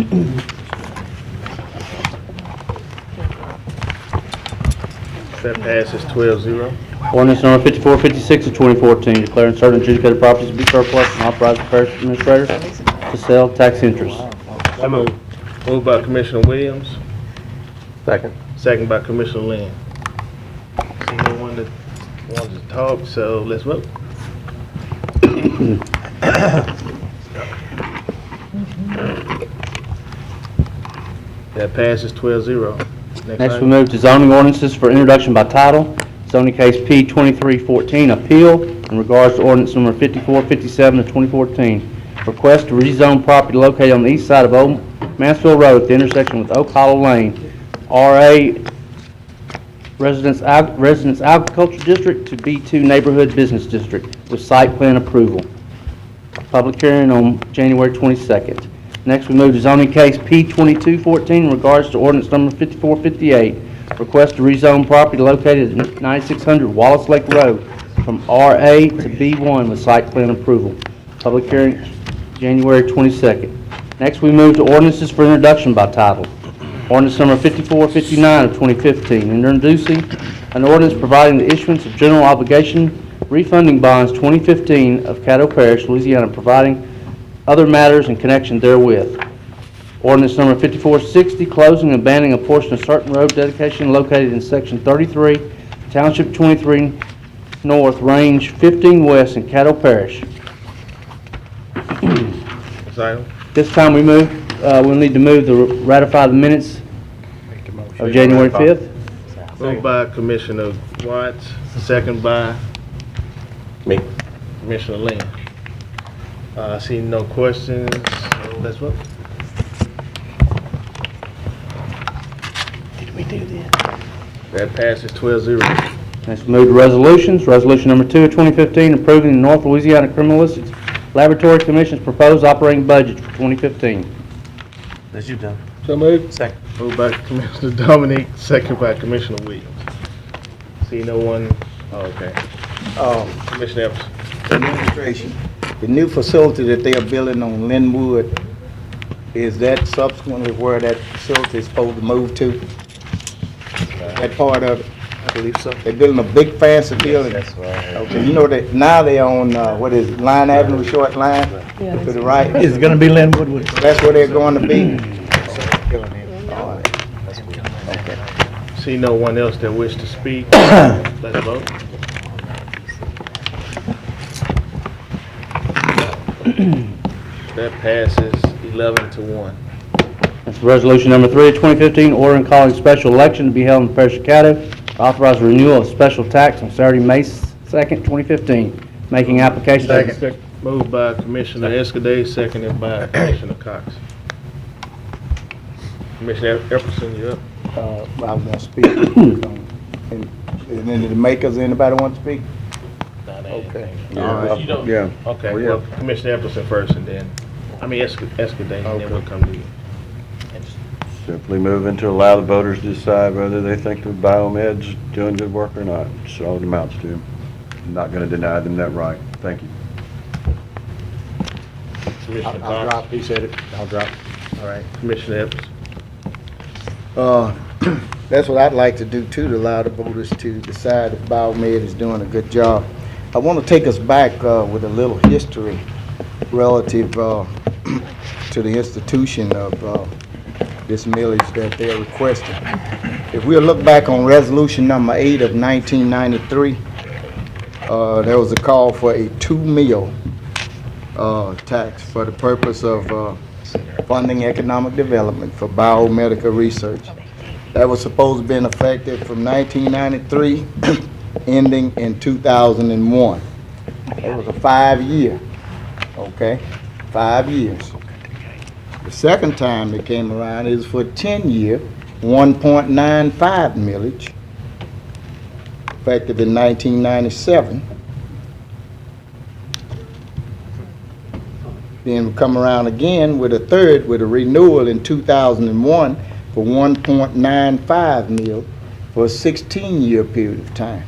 That passes 12-0. Ordinance number 5456 of 2014, declaring certain adjudicated properties to be surplus and authorize the parish administrator to sell tax interest. So moved. Moved by Commissioner Williams. Second by Commissioner Lynn. See no one that wants to talk, so let's vote. That passes 12-0. Next, we item. move to zoning ordinances for introduction by title. Zoning case P2314, appeal in regards to ordinance number 5457 of 2014. Request to rezone property located on the east side of Old Mansfield Road at the intersection with Oak Hollow Lane, RA Residence Agriculture District to B2 Neighborhood Business District with site plan approval. Public hearing on January 22nd. Next, we move to zoning case P2214 in regards to ordinance number 5458. Request to rezone property located at 9600 Wallace Lake Road from RA to B1 with site plan approval. Public hearing January 22nd. Next, we move to ordinances for introduction by title. Ordinance number 5459 of 2015, introducing an ordinance providing the issuance of general obligation refunding bonds 2015 of Caddo Parish, Louisiana, providing other matters in connection therewith. Ordinance number 5460, closing and banning a portion of certain road dedication located in section 33, Township 23 North, Range 15 West in Caddo Parish. Next item. This time we move we'll need to move to ratify the minutes of January 5th. Moved by Commissioner Watts, second by Me. Commissioner Lynn. I see no questions, so let's vote. Did we do this? That passes 12-0. Next, we'll move to resolutions. Resolution number 2 of 2015, approving the North Louisiana Criminalistics Laboratory Commission's proposed operating budget for 2015. That's you done. So moved. Second. Moved by Commissioner Dominique, second by Commissioner Williams. See no one, okay. Commissioner Epps. Administration, the new facility that they are building on Linwood, is that subsequently where that facility is supposed to move to? That part of it? I believe so. They're building a big fancy building. That's right. Okay, you know that now they're on, what is it, Line Avenue, Short Line, to the right? It's gonna be Linwood. That's where they're going to be? See no one else that wish to speak. Let's vote. That passes 11-1. That's resolution number 3 of 2015, ordering calling special election to be held in the Parish of Caddo, authorize renewal of special tax on Saturday, May 2nd, 2015, making application. Moved by Commissioner Escaday, seconded by Commissioner Cox. Commissioner Epperson, you up? I was gonna speak. And then the makers, anybody want to speak? Okay. All right. Yeah. Okay, Well, yeah. well, Commissioner Epperson first, and then, Escaday, and then we'll come to you. Simply moving to allow the voters to decide whether they think the biomed's doing good work or not. That's all it amounts to. I'm not going to deny them that right. Thank you. Commissioner I'll Cox. drop, he said it, I'll drop. All right, Commissioner Epps. That's what I'd like to do too, to allow the voters to decide if Biomed is doing a good job. I want to take us back with a little history relative to the institution of this millage that they're requesting. If we look back on resolution number 8 of 1993, there was a call for a 2 mil tax for the purpose of funding economic development for biomedical research. That was supposed to be effective from 1993, ending in 2001. It was a 5-year, okay? 5 years. The second time it came around is for 10-year, 1.95 millage, effective in 1997. Then we come around again with a third, with a renewal in 2001 for 1.95 mil for a 16-year period of time.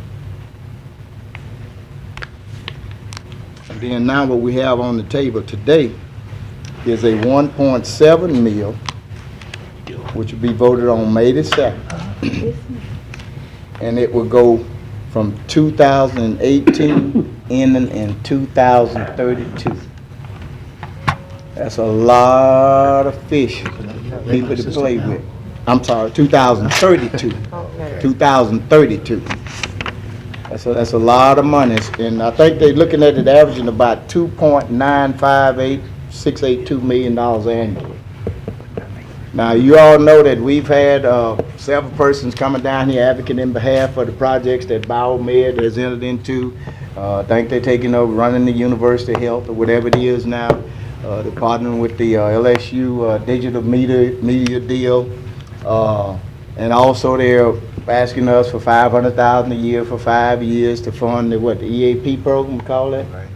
And then now what we have on the table today is a 1.7 mil, which will be voted on May the 2nd. And it will go from 2018 ending in 2032. That's a lot of fish for people to play with. I'm sorry, 2032. 2032. That's a lot of money, and I think they're looking at it averaging about $2.958,682 million annually. Now, you all know that we've had several persons coming down here advocating in behalf of the projects that Biomed has entered into. I think they're taking over running the University Health or whatever it is now. They're partnering with the LSU digital media deal. And also they're asking us for $500,000 a year for 5 years to fund the EAP program, call that? Right.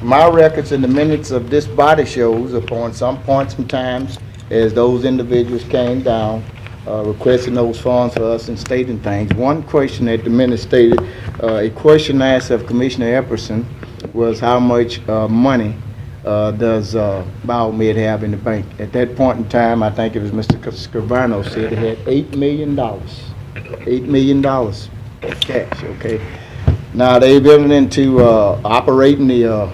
My records and the minutes of this body shows upon some points and times as those individuals came down requesting those funds for us and stating things. One question that the minutes stated, a question asked of Commissioner Epperson was how much money does Biomed have in the bank. At that point in time, I think it was Mr. Scrivano said it had $8 million. $8 million cash, okay? Now, they've been into operating the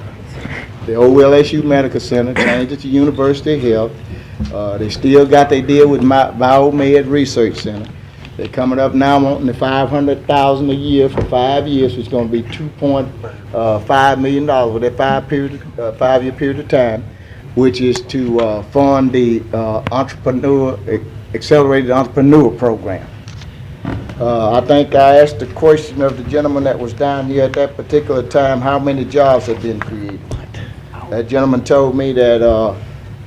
OLSU Medical Center, changed it to University Health. They still got their deal with Biomed Research Center. They're coming up now wanting the $500,000 a year for 5 years, which is going to be $2.5 million for that 5 year period of time. which is to fund the Accelerated Entrepreneur Program. I think I asked the question of the gentleman that was down here at that particular time, how many jobs have been created? That gentleman told me that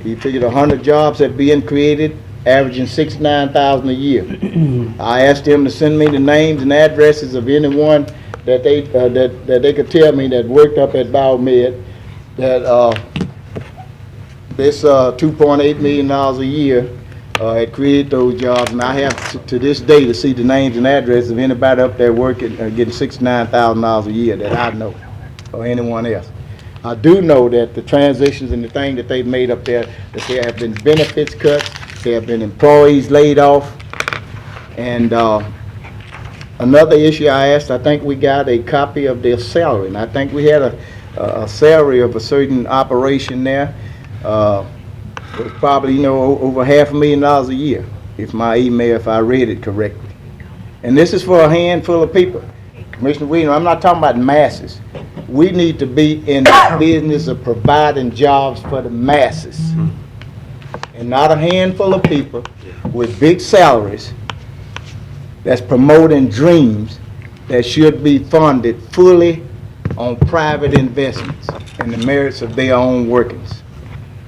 he figured 100 jobs had been created, averaging $69,000 a year. I asked him to send me the names and addresses of anyone that they could tell me that worked up at Biomed, that this $2.8 million a year had created those jobs, and I have to this day to see the names and addresses of anybody up there working, getting $69,000 a year that I know, or anyone else. I do know that the transitions and the thing that they've made up there, that there have been benefits cuts, there have been employees laid off, and another issue I asked, I think we got a copy of their salary, and I think we had a salary of a certain operation there. It was probably, over $500,000 a year, if I read it correctly. And this is for a handful of people. Commissioner Williams, I'm not talking about masses. We need to be in the business of providing jobs for the masses. And not a handful of people with big salaries that's promoting dreams that should be funded fully on private investments and the merits of their own workings.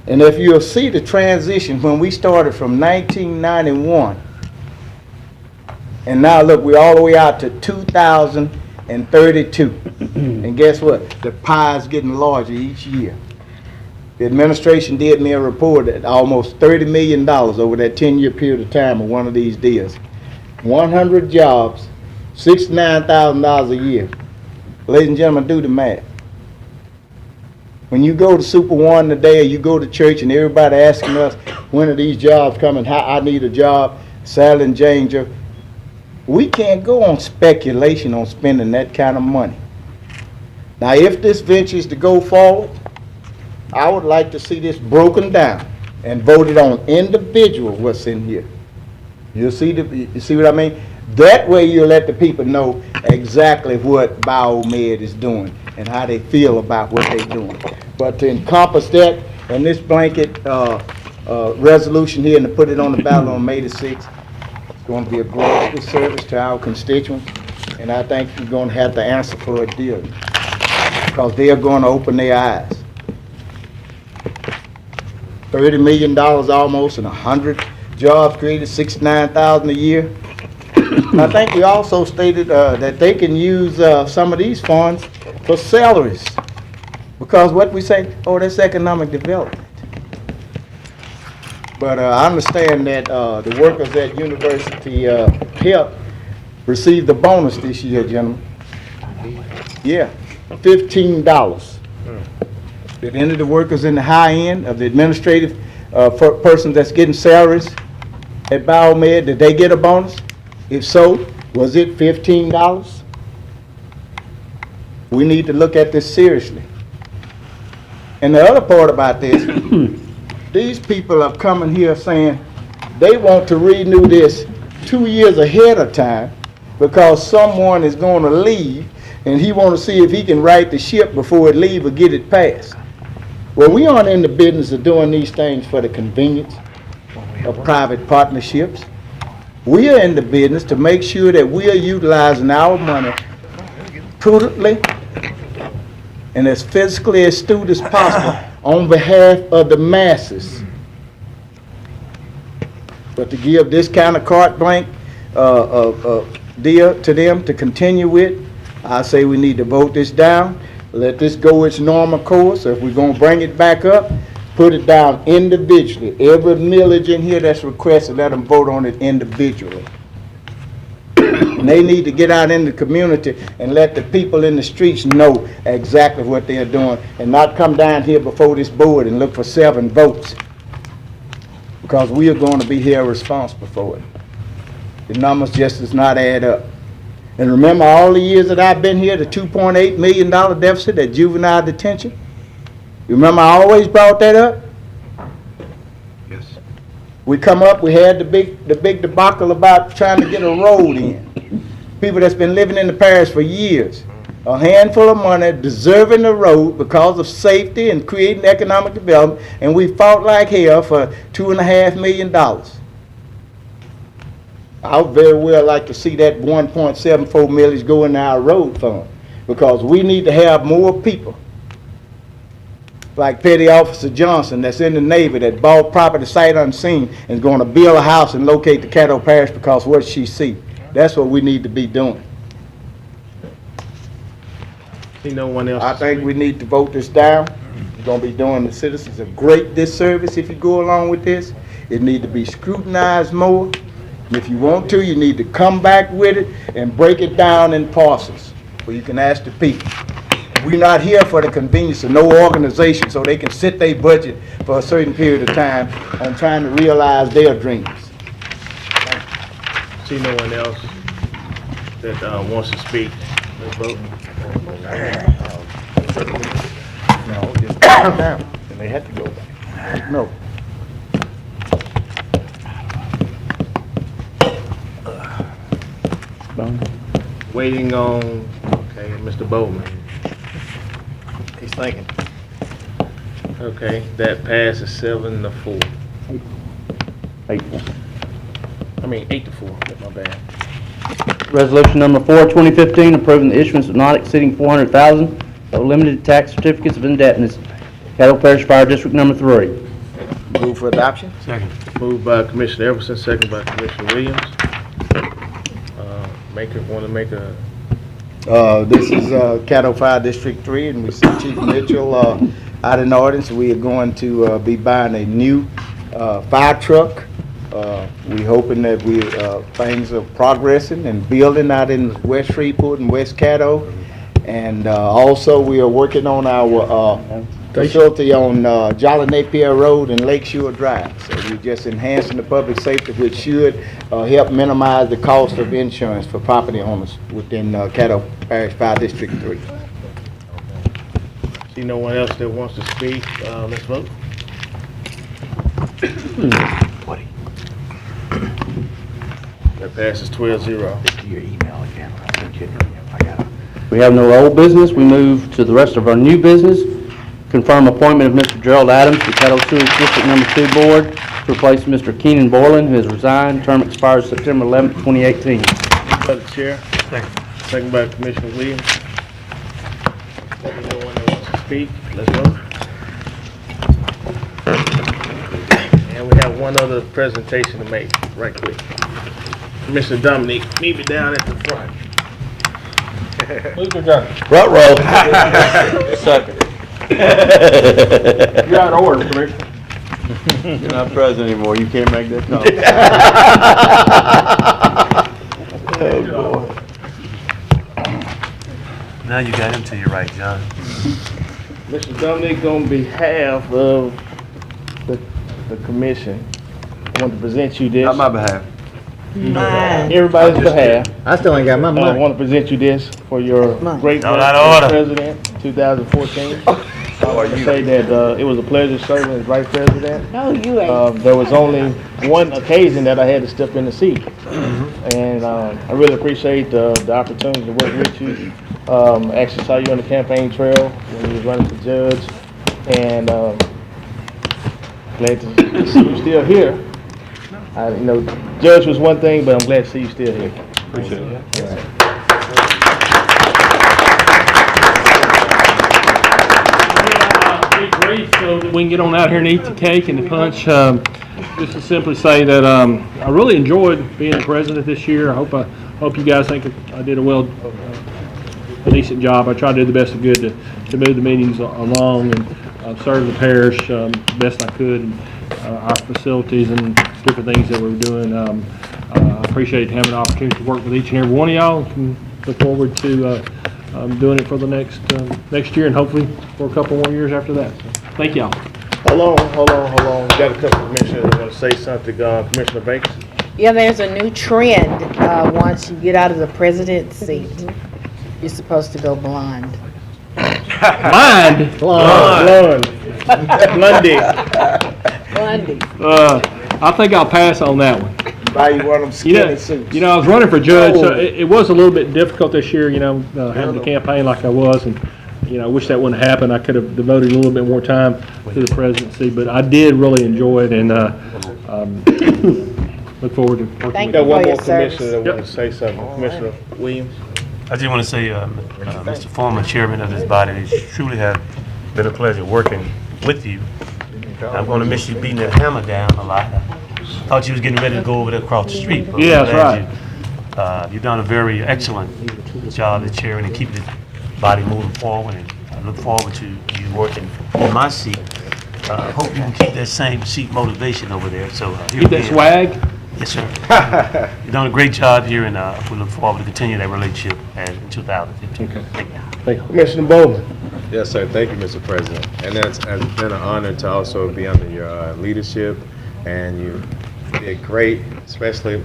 And if you'll see the transition when we started from 1991, and now look, we're all the way out to 2032. And guess what? The pie is getting larger each year. The administration did me a report at almost $30 million over that 10-year period of time of one of these deals. 100 jobs, $69,000 a year. Ladies and gentlemen, do the math. When you go to Super One today, or you go to church and everybody asking us, when are these jobs coming? How I need a job, Sally and Janger. We can't go on speculation on spending that kind of money. Now, if this venture is to go forward, I would like to see this broken down and voted on individual what's in here. You see what I mean? That way you'll let the people know exactly what Biomed is doing and how they feel about what they're doing. But to encompass that in this blanket resolution here and to put it on the ballot on May the 6th, it's going to be a great service to our constituents, and I think we're going to have to answer for it dearly because they are going to open their eyes. $30 million almost and 100 jobs created, $69,000 a year. And I think we also stated that they can use some of these funds for salaries. Because what we say, oh, that's economic development. But I understand that the workers at University Health received a bonus this year, gentlemen. Yeah, $15. Did any of the workers in the high end of the administrative persons that's getting salaries at Biomed, did they get a bonus? If so, was it $15? We need to look at this seriously. And the other part about this, these people are coming here saying they want to renew this 2 years ahead of time because someone is going to leave and he want to see if he can right the ship before it leave or get it passed. Well, we aren't in the business of doing these things for the convenience of private partnerships. We are in the business to make sure that we are utilizing our money prudently and as fiscally astute as possible on behalf of the masses. But to give this kind of carte blanche deal to them to continue with, I say we need to vote this down, let this go its normal course. If we're going to bring it back up, put it down individually. Every millage in here that's requested, let them vote on it individually. And they need to get out in the community and let the people in the streets know exactly what they're doing and not come down here before this board and look for 7 votes because we are going to be here responsible for it. The numbers just does not add up. And remember all the years that I've been here, the $2.8 million deficit at juvenile detention? You remember I always brought that up? Yes. We come up, we had the big debacle about trying to get a road in. People that's been living in the parish for years. a handful of money deserving the road because of safety and creating economic development, and we fought like hell for $2.5 million. I would very well like to see that 1.74 million go in our road fund, because we need to have more people like Petty Officer Johnson that's in the Navy that bought property sight unseen and is going to build a house and locate the Caddo Parish because what she see. That's what we need to be doing. See no one else? I think we need to vote this down. You're going to be doing the citizens a great disservice if you go along with this. It need to be scrutinized more. And if you want to, you need to come back with it and break it down in parcels where you can ask the people. We're not here for the convenience of no organization so they can set their budget for a certain period of time on trying to realize their dreams. See no one else that wants to speak. Let's vote. No, just calm down. And they had to go back. No. Waiting on, okay, Mr. Bowman. He's thinking. Okay, that passes 7-4. 8-4. I mean, 8-4, my bad. Resolution number 4, 2015, approving the issuance of not exceeding $400,000 of limited tax certificates of indebtedness, Caddo Parish Fire District number 3. Move for adoption. Second. Moved by Commissioner Everson, second by Commissioner Williams. Want to make a... This is Caddo Fire District 3, and we see Chief Mitchell out in the audience. We are going to be buying a new fire truck. We're hoping that things are progressing and building out in West Shreveport and West Caddo. And also, we are working on our facility on Jolly Napier Road and Lakeshore Drive. So we're just enhancing the public safety, which should help minimize the cost of insurance for property owners within Caddo Parish Fire District 3. See no one else that wants to speak. Let's vote. That passes 12-0. Your email again. I sent you an email. I got it. We have no old business. We move to the rest of our new business. Confirm appointment of Mr. Gerald Adams to Caddo Sewage District number 2 board to replace Mr. Keenan Borland, who has resigned. Term expires September 11th, 2018. By the chair. Second by Commissioner Williams. Let me know when they want to speak. Let's vote. And we have one other presentation to make, right quick. Commissioner Dominique, meet me down at the front. Move to adjourn. Front row. Second. You're out of order, Commissioner. You're not president anymore. You can't make that call. Oh, boy. Now you got him to your right, John. Mr. Dominic, on behalf of the commission, I want to present you this. Not my behalf. Everybody's behalf. I still ain't got my I money. want to present you this for your great No, work not as order. president, 2014. I want to say that it was a pleasure serving as vice president. No, you ain't. There was only one occasion that I had to step in the seat. And I really appreciate the opportunity to work with you. Actually saw you on the campaign trail when you was running for judge. And glad to see you still here. Judge was one thing, but I'm glad to see you still here. Appreciate it. So that we can get on out here and eat the cake and the punch. Just to simply say that I really enjoyed being the president this year. I hope you guys think I did a decent job. I tried to do the best I could to move the meetings along and serve the parish best I could, and our facilities and different things that we were doing. I appreciate having the opportunity to work with each and every one of y'all, and look forward to doing it for the next year and hopefully for a couple more years after that. So, thank y'all. Hold on. Got a couple of commissioners that want to say something. Commissioner Baker. Yeah, there's a new trend. Once you get out of the president's seat, you're supposed to go blonde. Blind? Blonde. Blondie. I think I'll pass on that one. Buy you one of them skinny suits. I was running for judge, so it was a little bit difficult this year, having to campaign like I was, and, I wish that wouldn't happen. I could have devoted a little bit more time to the presidency, but I did really enjoy it, and look forward to working with you. Got one more commissioner that want to say something. Commissioner Williams? I just want to say, Mr. Former Chairman of this body, it truly has been a pleasure working with you. I'm going to miss you beating that hammer down a lot. I thought you was getting ready to go over there across the street. But yeah, that's right. You've done a very excellent job as chairing and keeping the body moving forward, and I look forward to you working in my seat. Hope you can keep that same seat motivation over there. So keep that swag. Yes, sir. You've done a great job here, and we look forward to continue that relationship in 2015. Okay. Thank you. Commissioner Bowman. Yes, sir. Thank you, Mr. President. And it's been an honor to also be under your leadership, and you did great, especially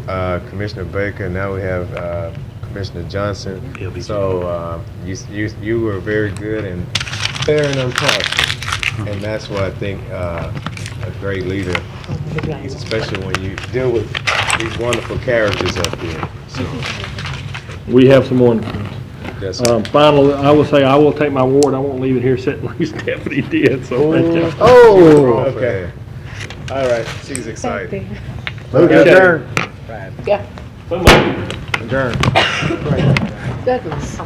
Commissioner Baker. Now we have Commissioner Johnson. So you were very good and fair and impartial, and that's what I think a great leader, especially when you deal with these wonderful characters up here. So we have some wonderful ones. Yes, sir. Finally, I will say I will take my award. I won't leave it here sitting like Stephanie did. So thank you. Okay. All right. She's excited. Move to adjourn. Yeah. Adjourn. Douglas.